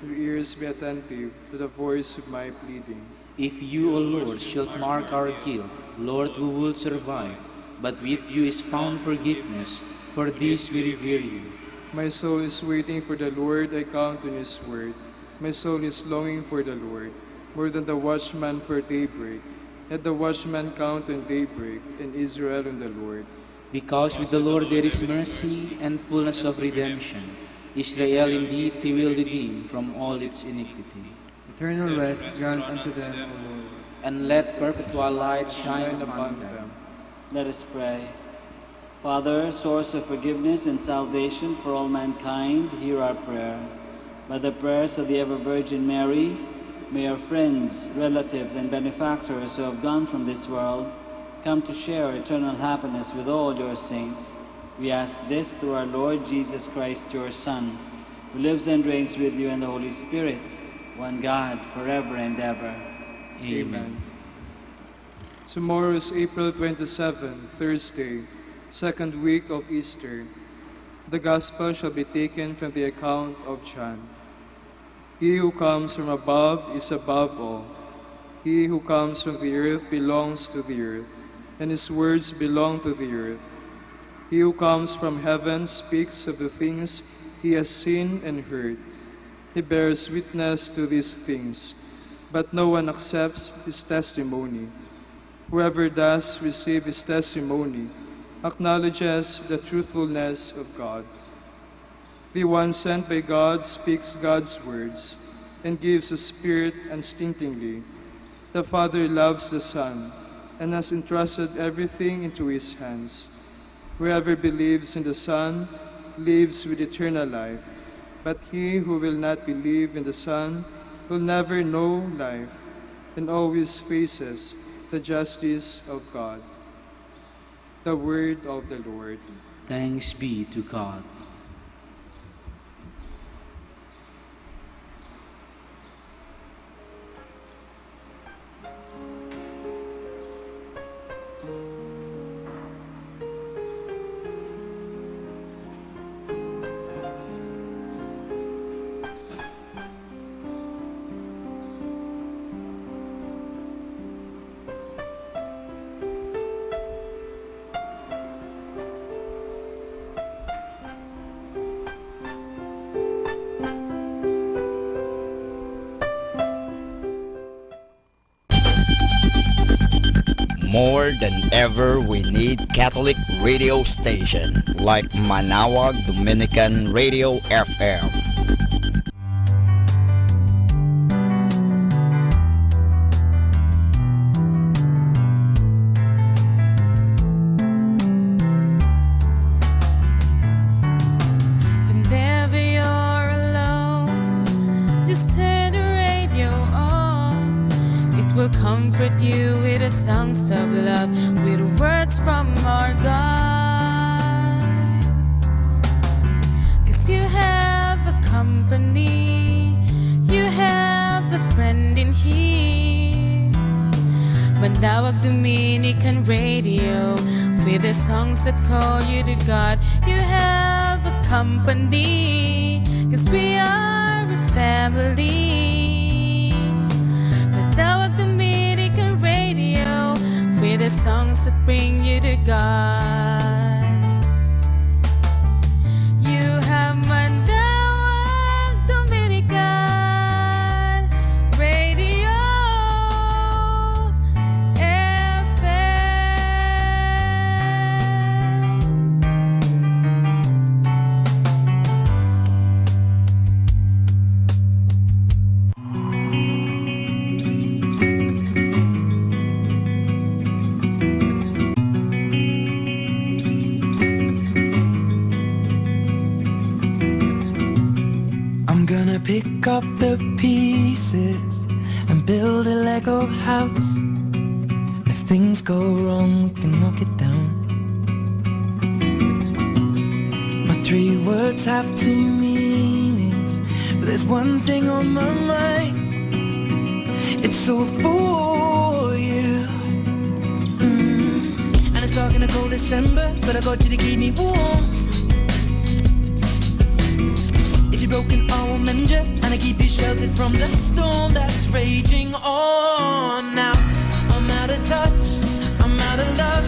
Your ears be attentive to the voice of my pleading. If you, O Lord, shalt mark our guilt, Lord, we will survive. But with you is found forgiveness. For this we revere you. My soul is waiting for the Lord. I count on his word. My soul is longing for the Lord, more than the watchman for daybreak. Let the watchman count on daybreak, and Israel on the Lord. Because with the Lord there is mercy and fullness of redemption. Israel indeed he will redeem from all its iniquity. Eternal rest grant unto them, O Lord. And let perpetual light shine upon them. Let us pray. Father, source of forgiveness and salvation for all mankind, hear our prayer. By the prayers of the ever-Virgin Mary, may our friends, relatives, and benefactors who have gone from this world come to share eternal happiness with all your saints. We ask this through our Lord Jesus Christ, your Son, who lives and reigns with you in the Holy Spirit, one God, forever and ever. Amen. Tomorrow is April 27, Thursday, second week of Easter. The Gospel shall be taken from the account of John. He who comes from above is above all. He who comes from the earth belongs to the earth, and his words belong to the earth. He who comes from heaven speaks of the things he has seen and heard. He bears witness to these things, but no one accepts his testimony. Whoever does receive his testimony acknowledges the truthfulness of God. The one sent by God speaks God's words and gives the Spirit unstinctingly. The Father loves the Son and has entrusted everything into his hands. Whoever believes in the Son lives with eternal life, but he who will not believe in the Son will never know life and always faces the justice of God. The word of the Lord. Thanks be to God. More than ever, we need Catholic radio station like Manaoag Dominican Radio FM. Whenever you're alone, just turn the radio on. It will comfort you with the songs of love, with company. You have a friend in here. Manaoag Dominican Radio, with the songs that call you to God. You have a company, 'cause we are a family. Manaoag Dominican Radio, with the songs that bring you to God. You have Manaoag Dominican Radio FM. I'm gonna pick up the pieces and build a Lego house. If things go wrong, we can knock it down. My 3 words have 2 meanings, but there's one thing on my mind. It's all for you. And it's dark in a cold December, but I got you to keep me warm. If you're broken, I will mend you, and I keep you sheltered from the storm that's raging on. Now I'm out of touch, I'm out of love.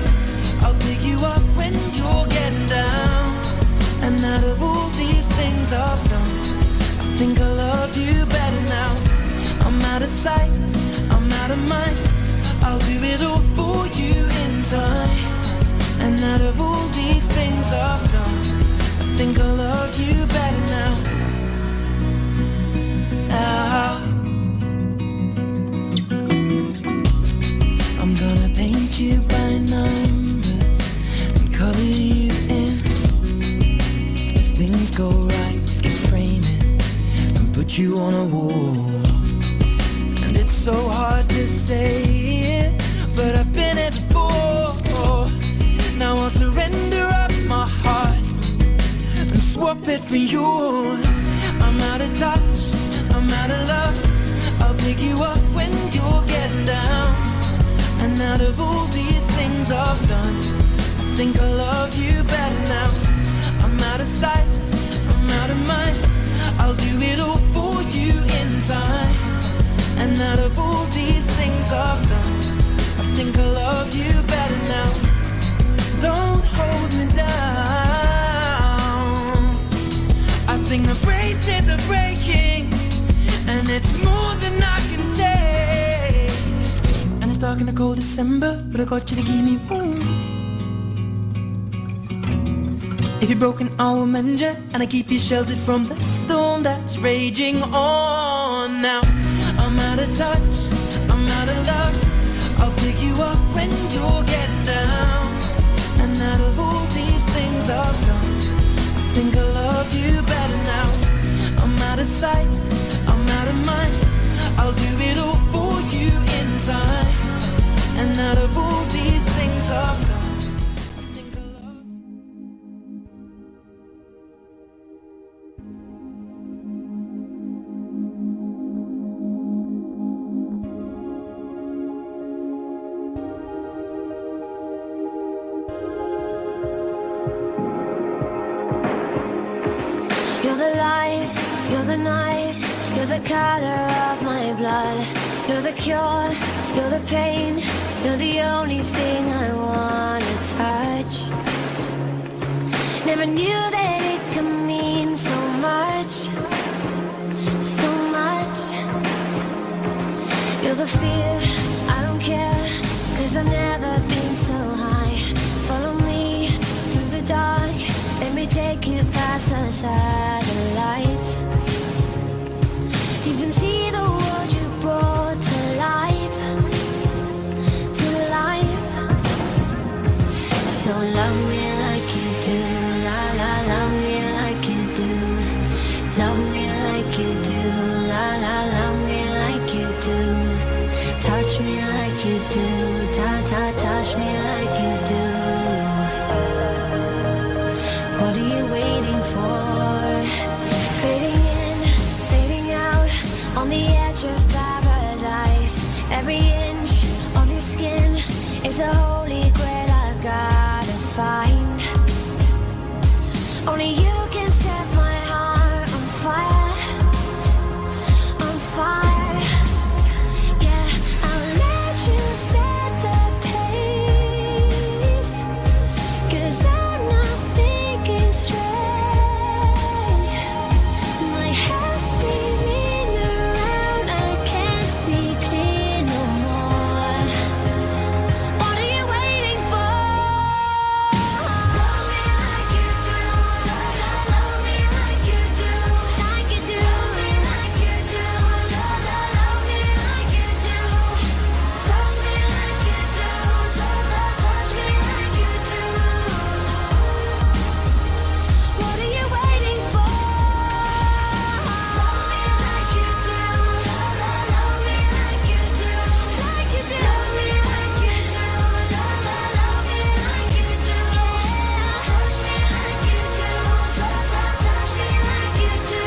I'll pick you up when you're getting down. And out of all these things I've done, I think I love you better now. I'm out of sight, I'm out of mind. I'll do it all for you in time. And out of all these things I've done, I think I love you better now. I'm gonna paint you by numbers and color you in. If things go right, we can frame it and put you on a wall. And it's so hard to say it, but I've been it before. Now I'll surrender up my heart and swap it for yours. I'm out of touch, I'm out of love. I'll pick you up when you're getting down. And out of all these things I've done, I think I love you better now. I'm out of sight, I'm out of mind. I'll do it all for you in time. And out of all these things I've done, I think I love you better now. Don't hold me down. I think the braces are breaking, and it's more than I can take. And it's dark in the cold December, but I got you to keep me warm. If you're broken, I will mend you, and I keep you sheltered from the storm that's raging on. Now I'm out of touch, I'm out of love. I'll pick you up when you're getting down. And out of all these things I've done, I think I love you better now. I'm out of sight, I'm out of mind. I'll do it all for you in time. And out of all these things I've done, I think I love you. You're the light, you're the night, you're the color of my blood. You're the cure, you're the pain, you're the only thing I wanna touch. Never knew that it could mean so much, so much. You're the fear, I don't care, 'cause I've never been so high. Follow me through the dark, let me take you past the satellites. You can see the world you brought to life, to life. So love me like you do, la la, love me like you do. Love me like you do, la la, love me like you do. Touch me like you do, ta ta, touch me Every inch of your skin is a holy grail I've gotta find. Only you can set my heart on fire, on fire. Yeah, I'll let you set the pace, 'cause I'm not thinking straight. My head's spinning around, I can't see clear no more. What are you waiting for? Love me like you do, love me like you do, like you do. Love me like you do, love me like you do. Touch me like you do, touch me like you do. What are you waiting for? Love me like you do, love me like you do, like you do. Love me like you do, love me like you do. Touch me like you do, touch me like you do.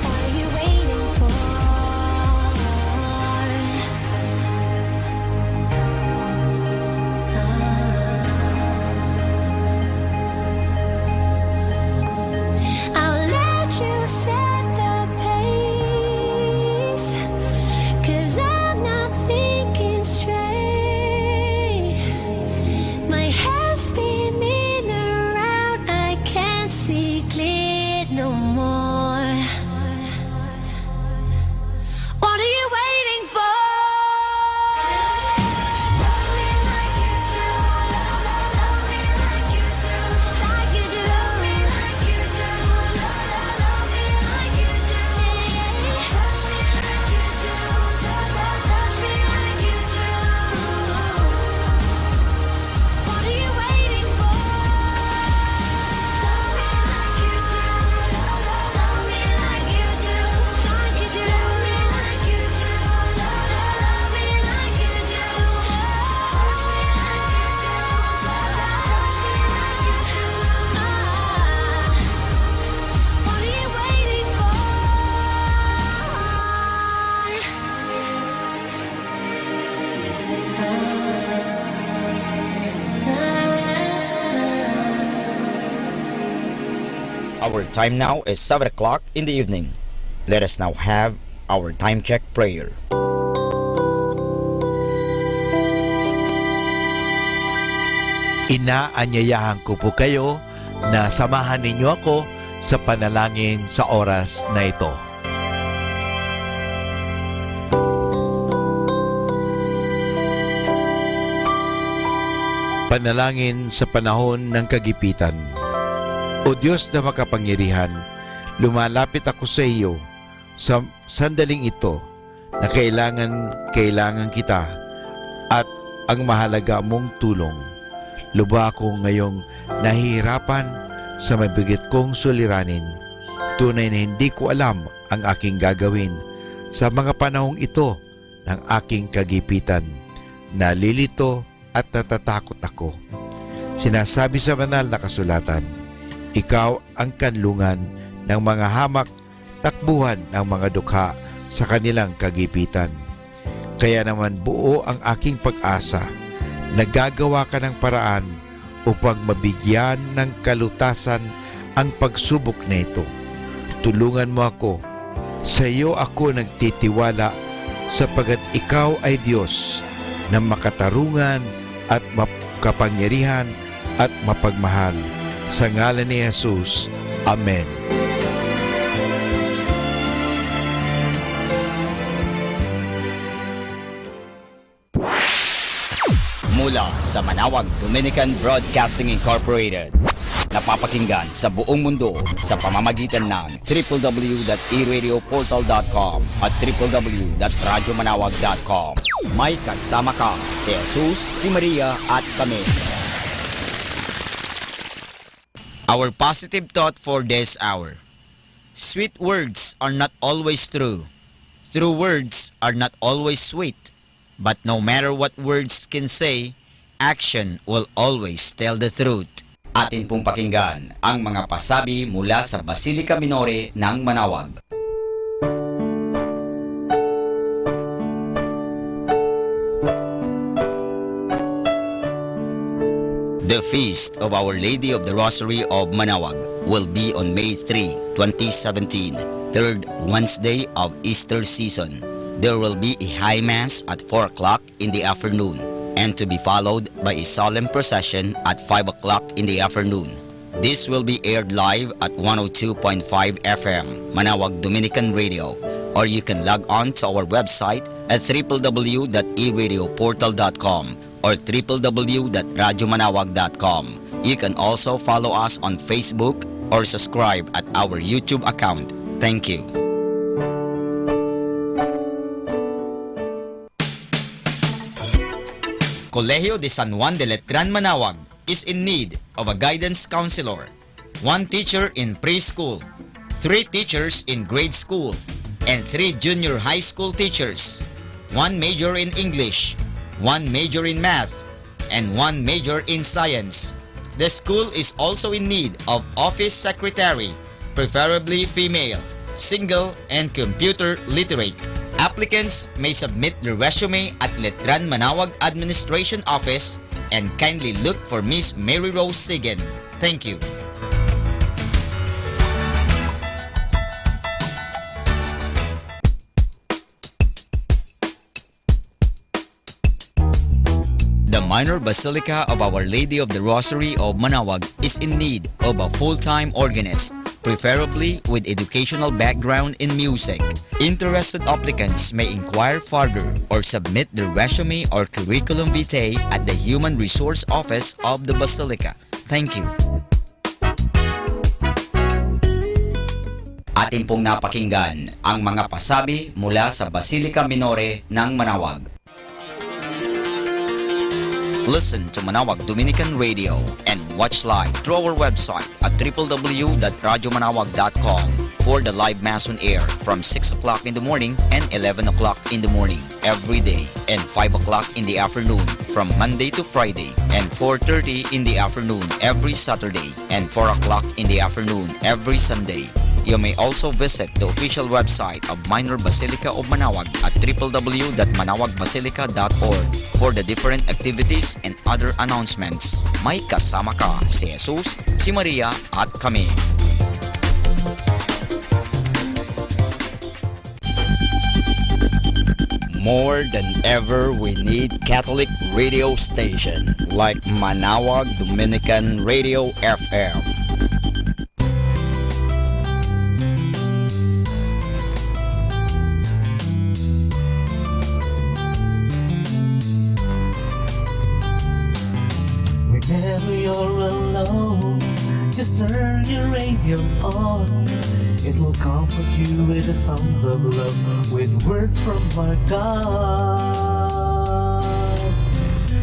What are you waiting for? I'll let you set the pace, 'cause I'm not thinking straight. My head's spinning around, I can't see clear no more. What are you waiting for? Love me like you do, love me like you do, like you do. Love me like you do, love me like you do. Touch me like you do, touch me like you do. What are you waiting for? Love me like you do, love me like you do, like you do. Love me like you do, love me like you do. Touch me like you do, touch me like you do. What are you waiting for? Our time now is 7 o'clock in the evening. Let us now have our time check prayer. Inaanyayahan ko po kayo na samahan ninyo ako sa panalangin sa oras na ito. Panalangin sa panahon ng kagipitan. O Diyos na makapangyarihan, lumalapit ako sa iyo sa sandaling ito na kailangan kita at ang mahalaga mong tulong. Lubha akong ngayong nahihirapan sa mabigat kong suliranin. Tunay na hindi ko alam ang aking gagawin sa mga panahong ito ng aking kagipitan. Nalilito at natatakot ako. Sinasabi sa banal na kasulatan, ikaw ang kanlungan ng mga hamak, takbuhan ng mga dukha sa kanilang kagipitan. Kaya naman buo ang aking pag-asa. Nagagawa ka ng paraan upang mabigyan ng kalutasan ang pagsubok na ito. Tulungan mo ako. Sa iyo ako nagtitiwala sapagat ikaw ay Diyos na makatarungan at makapangyarihan at mapagmahal. Sa ngalan ni Jesus. Amen. Mula sa Manaoag Dominican Broadcasting Incorporated, napapakinggan sa buong mundo sa pamamagitan ng www.eradioportal.com at www.radyomanawag.com. May kasama ka si Jesus, si Maria at kami. Our positive thought for this hour. Sweet words are not always true. True words are not always sweet. But no matter what words can say, action will always tell the truth. Atin pong pakinggan ang mga pasabi mula sa Basilica Minore ng Manaoag. The Feast of Our Lady of the Rosary of Manaoag will be on May 3, 2017, third Wednesday of Easter season. There will be a high mass at 4 o'clock in the afternoon and to be followed by a solemn procession at 5 o'clock in the afternoon. This will be aired live at 102.5 FM, Manaoag Dominican Radio, or you can log on to our website at www.eradioportal.com or www.radyomanawag.com. You can also follow us on Facebook or subscribe at our YouTube account. Thank you. Colegio de San Juan de Letran, Manaoag is in need of a guidance counselor, 1 teacher in preschool, 3 teachers in grade school, and 3 junior high school teachers, 1 major in English, 1 major in math, and 1 major in science. The school is also in need of office secretary, preferably female, single, and computer literate. Applicants may submit their resume at Letran Manaoag Administration Office and kindly look for Miss Mary Rose Sigen. Thank you. The Minor Basilica of Our Lady of the Rosary of Manaoag is in need of a full-time organist, preferably with educational background in music. Interested applicants may inquire further or submit their resume or curriculum vitae at the Human Resource Office of the Basilica. Thank you. Atin pong napakinggan ang mga pasabi mula sa Basilica Minore ng Manaoag. Listen to Manaoag Dominican Radio and watch live through our website at www.radyomanawag.com for the live Mass on air from 6 o'clock in the morning and 11 o'clock in the morning every day and 5 o'clock in the afternoon from Monday to Friday and 4:30 in the afternoon every Saturday and 4 o'clock in the afternoon every Sunday. You may also visit the official website of Minor Basilica of Manaoag at www.manawagbasilica.org for the different activities and other announcements. May kasama ka si Jesus, si Maria at kami. More than ever, we need Catholic radio station like Manaoag Dominican Radio FM. Whenever you're alone, just turn your radio on. It will comfort you with the songs of love, with words from our God.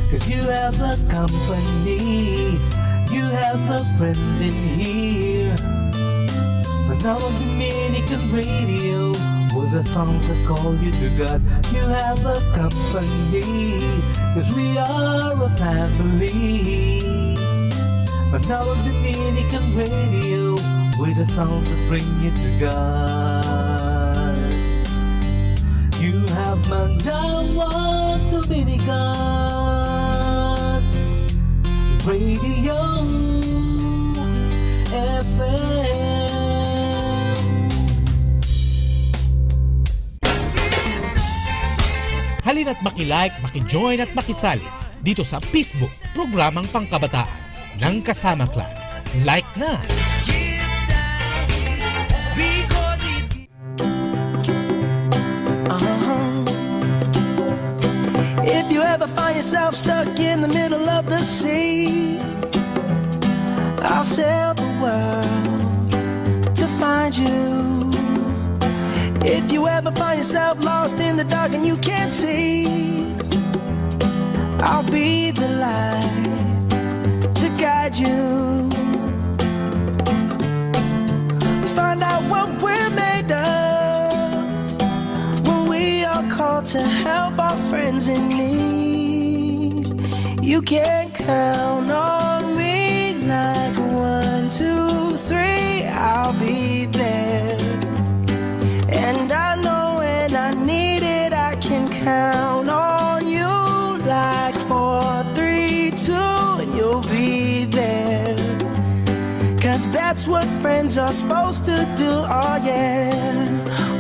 'Cause you have a company, you have a friend in here. Manaoag Dominican Radio, with the songs that call you to God. You have a company, 'cause we are a family. Manaoag Dominican Radio, with the songs that bring you to God. You have Manaoag Dominican Radio FM. Halina't makilike, makijoin at makisali dito sa Facebook, programang pangkabataan ng Kasama Clan. Like na! If you ever find yourself stuck in the middle of the sea, I'll sail the world to find you. If you ever find yourself lost in the dark and you can't see, I'll be the light to guide you. Find out what we're made of when we are called to help our friends in need. You can count on me like 1, 2, 3, I'll be there. And I know when I need it, I can count on you like 4, 3, 2, and you'll be 'cause that's what friends are supposed to do. Oh yeah.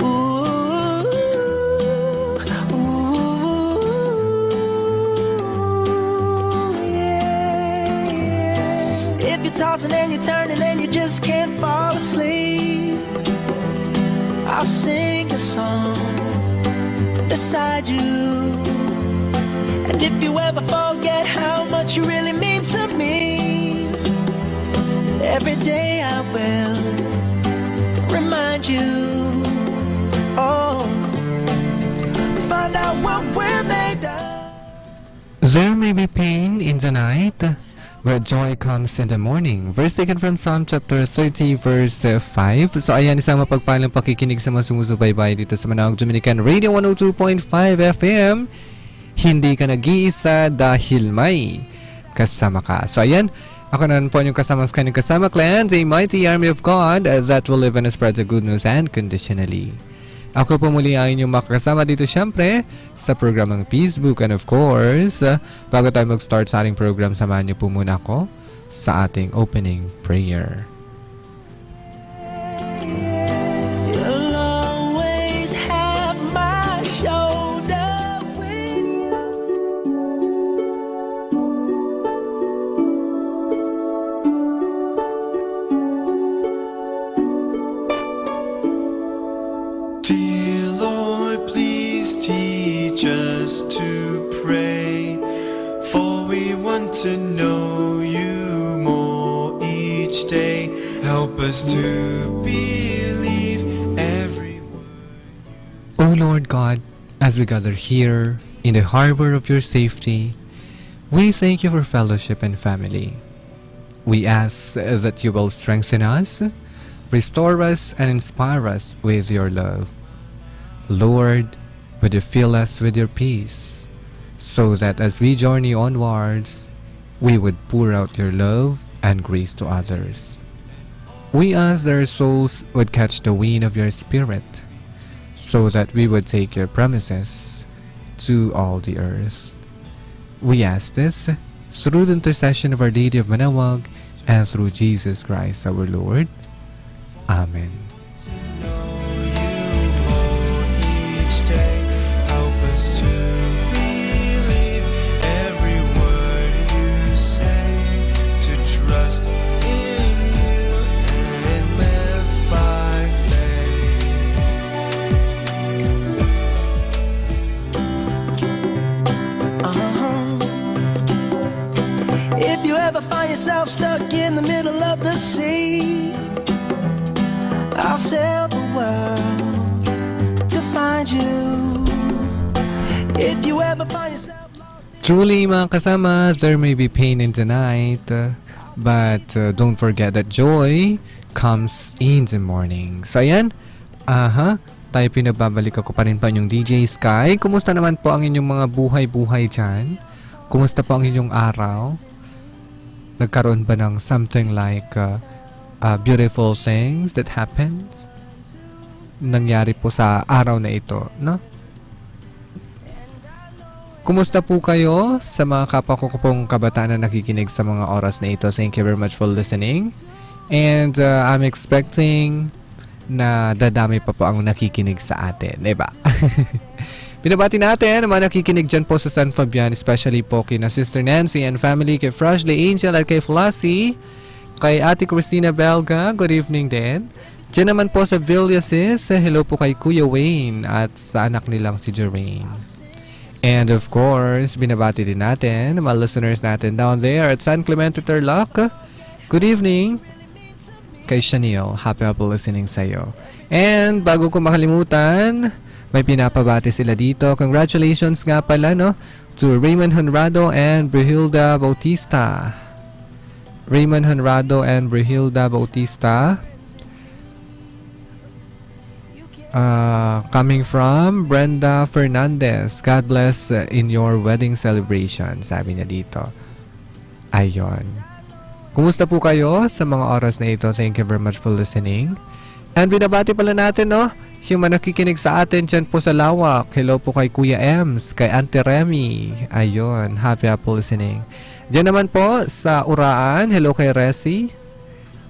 Ooh, ooh, yeah. If you're tossing and you're turning and you just can't fall asleep, I'll sing a song beside you. And if you ever forget how much you really mean to me, every day I will remind you. Oh, find out what we're made of. There may be pain in the night, where joy comes in the morning. Verse taken from Psalm chapter 30 verse 5. So ayan, isang mapagpalang pakikinig sa mga sumusubaybay dito sa Manaoag Dominican Radio 102.5 FM. Hindi ka nag-iisa dahil may kasama ka. So ayan, ako na po yung kasama sa kanyang kasama clan, a mighty army of God that will live and spread the good news unconditionally. Ako po muli ang inyong makakasama dito syempre sa programang Facebook, and of course, bago tayo mag-start sa ating program, samahan niyo po muna ako sa ating opening prayer. You'll always have my shoulder. Dear Lord, please teach us to pray, for we want to know you more each day. Help us to believe every word. O Lord God, as we gather here in the harbor of your safety, we thank you for fellowship and family. We ask that you will strengthen us, restore us, and inspire us with your love. Lord, would you fill us with your peace, so that as we journey onwards, we would pour out your love and grace to others. We ask that our souls would catch the wind of your Spirit, so that we would take your promises to all the earth. We ask this through the intercession of our Lady of Manaoag and through Jesus Christ our Lord. Amen. Help us to believe every word you say, to trust in you and live by faith. If you ever find yourself stuck in the middle of the sea, I'll sail the world to find you. If you ever find yourself Truly, mga kasama, there may be pain in the night, but don't forget that joy comes in the morning. So ayan, tayo pinababalik ako pa rin pa yung DJ Sky. Kumusta naman po ang inyong mga buhay-buhay dyan? Kumusta po ang inyong araw? Nagkaroon ba ng something like beautiful things that happens? Nangyari po sa araw na ito, no? Kumusta po kayo sa mga kapwa ko pong kabataan na nakikinig sa mga oras na ito? Thank you very much for listening. And I'm expecting na dadami pa po ang nakikinig sa atin, diba? Pinabati natin ang mga nakikinig dyan po sa San Fabian, especially po kina Sister Nancy and family, kay Frashley Angel at kay Flossie, kay Ate Christina Belga, good evening din. Diyan naman po sa Villasis, hello po kay Kuya Wayne at sa anak nilang si Jermaine. And of course, binabati din natin mga listeners natin down there at San Clemente Tarlac. Good evening kay Shaniel. Happy listening sa'yo. And bago ko makalimutan, may pinapabati sila dito. Congratulations nga pala, no, to Raymond Honrado and Brihilda Bautista. Raymond Honrado and Brihilda Bautista. Coming from Brenda Fernandez. God bless in your wedding celebration, sabi niya dito. Ayon. Kumusta po kayo sa mga oras na ito? Thank you very much for listening. And binabati pala natin, no, yung mga nakikinig sa atin dyan po sa Lawak. Hello po kay Kuya Ems, kay Auntie Remy. Ayon, happy listening. Dyan naman po sa Uraan, hello kay Resi.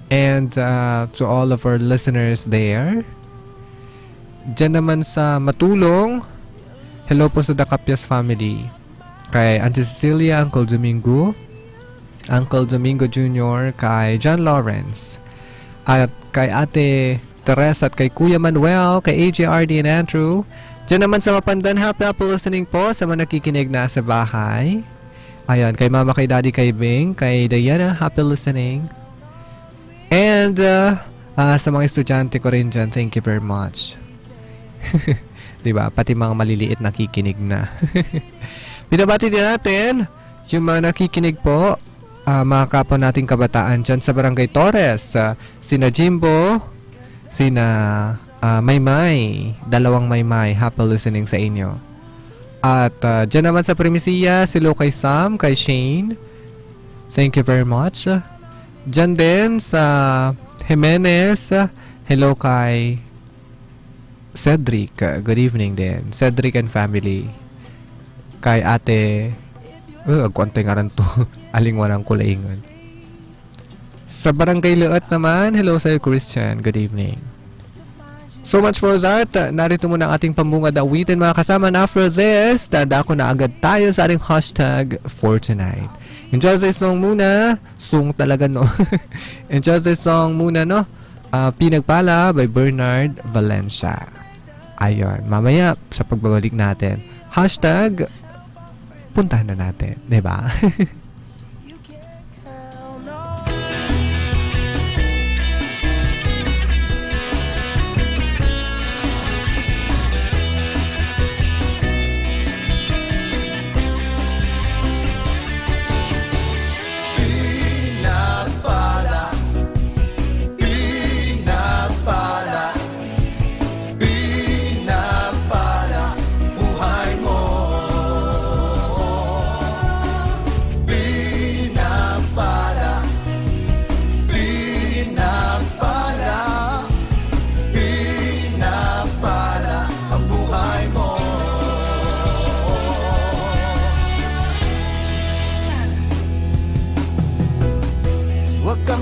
And to all of our listeners there. Diyan naman sa Matulong, hello po sa Dacapias family. Kay Auntie Cecilia, Uncle Domingo, Uncle Domingo Jr., kay John Lawrence, at kay Ate Teresa, at kay Kuya Manuel, kay AJRD and Andrew. Diyan naman sa Mapandan, happy listening po sa mga nakikinig na sa bahay. Ayan, kay Mama, kay Daddy, kay Bing, kay Diana, happy listening. And sa mga estudyante ko rin dyan, thank you very much. Diba? Pati mga maliliit nakikinig na. Binabati din natin yung mga nakikinig po, mga kapwa nating kabataan dyan sa Barangay Torres, sina Jimbo, sina Maymay, dalawang Maymay, happy listening sa inyo. At dyan naman sa Primisia, silo kay Sam, kay Shane, thank you very much. Dyan din sa Jimenez, hello kay Cedric, good evening din. Cedric and family. Kay ate, agkuantay nga rin to, alingwanang kulaingan. Sa Barangay Leot naman, hello sa'yo Christian, good evening. So much for that. Narito muna ang ating pambungad awitin mga kasama. And after this, dadako na agad tayo sa ating hashtag for tonight. Enjoy this song muna. Song talaga, no? Enjoy this song muna, no? Pinagpala by Bernard Valencia. Ayun, mamaya sa pagbabalik natin, hashtag puntahan na natin, diba?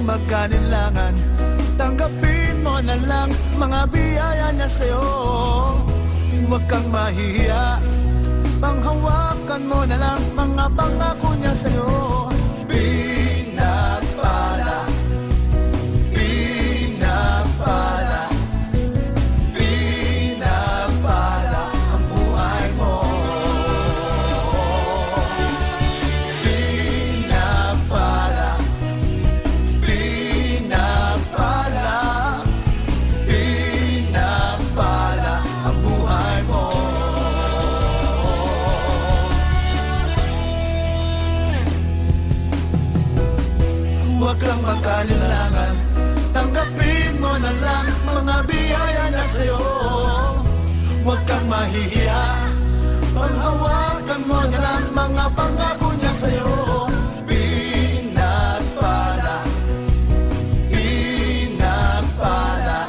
Magkanilangan, tanggapin mo na lang mga biyaya niya sa'yo. Huwag kang mahihiya, panghawakan mo na lang mga pangako niya sa'yo. Pinagpala, pinagpala, pinagpala ang buhay mo. Pinagpala, huwag kang magkanilangan, tanggapin mo na lang mga biyaya na sa'yo. Huwag kang mahihiya, panghawakan mo na lang mga pangako niya sa'yo. Pinagpala, pinagpala,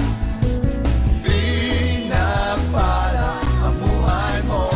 pinagpala ang buhay mo.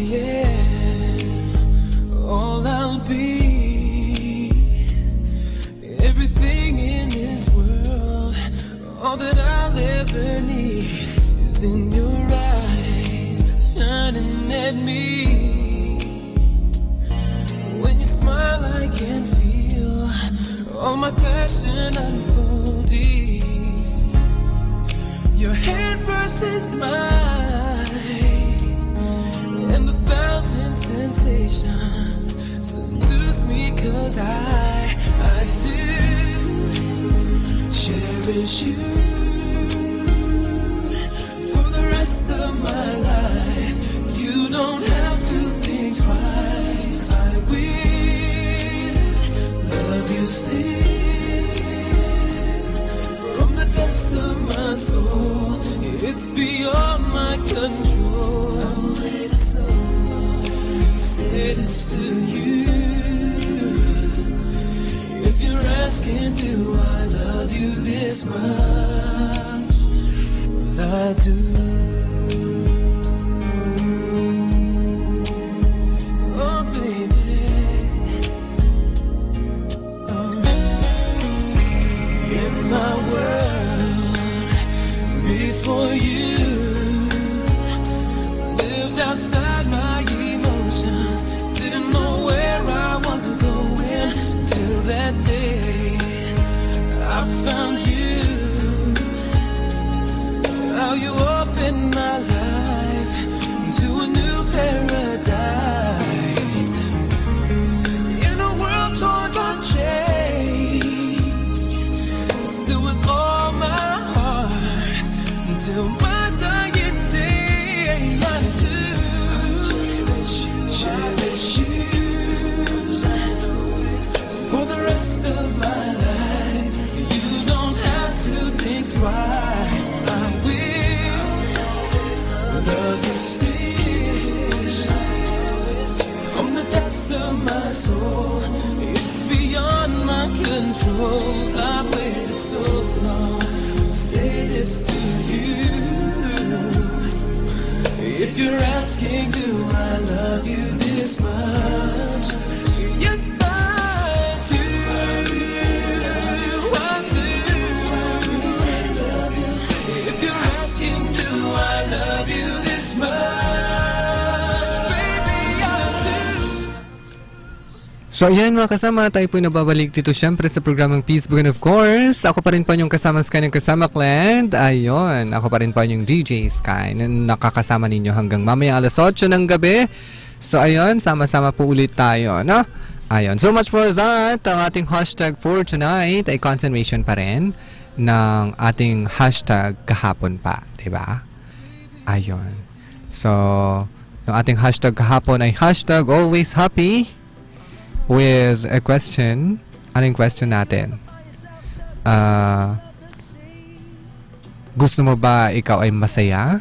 am, all I'll be, everything in this world, all that I'll ever need is in your eyes, shining at me. When you smile, I can feel all my passion unfolding. Your hand versus mine, and a thousand sensations seduce me, 'cause I do cherish you for the rest of my life. You don't have to think twice. I will love you still from the depths of my soul. It's beyond my control. I've waited so long to say this to you. If you're asking, do I love you this much? Well, I do. Oh, baby. Oh. In my world, before you, lived outside my emotions, didn't know where I was going, till that day I found you. How you opened my life to a new paradise. In a world torn by change, still with all my heart, until my dying day, I do cherish you for the rest of my life. You don't have to think twice. I will love you still from the depths of my soul. It's beyond my control. I've waited so long to say this to you. If you're asking, do I love you this much? Yes, I do. I do. If you're asking, do I love you this much? Baby, I do. So ayan mga kasama, tayo po nababalik dito syempre sa programang Peacebook, and of course, ako pa rin po yung kasama Sky ng kasama Clan. Ayun, ako pa rin po yung DJ Sky na nakakasama ninyo hanggang mamaya alas 8 ng gabi. So ayun, sama-sama po ulit tayo, no? Ayun, so much for that. Ang ating hashtag for tonight ay continuation pa rin ng ating hashtag kahapon pa, diba? Ayun. So, yung ating hashtag kahapon ay hashtag always happy with a question. Anong question natin? Gusto mo ba ikaw ay masaya?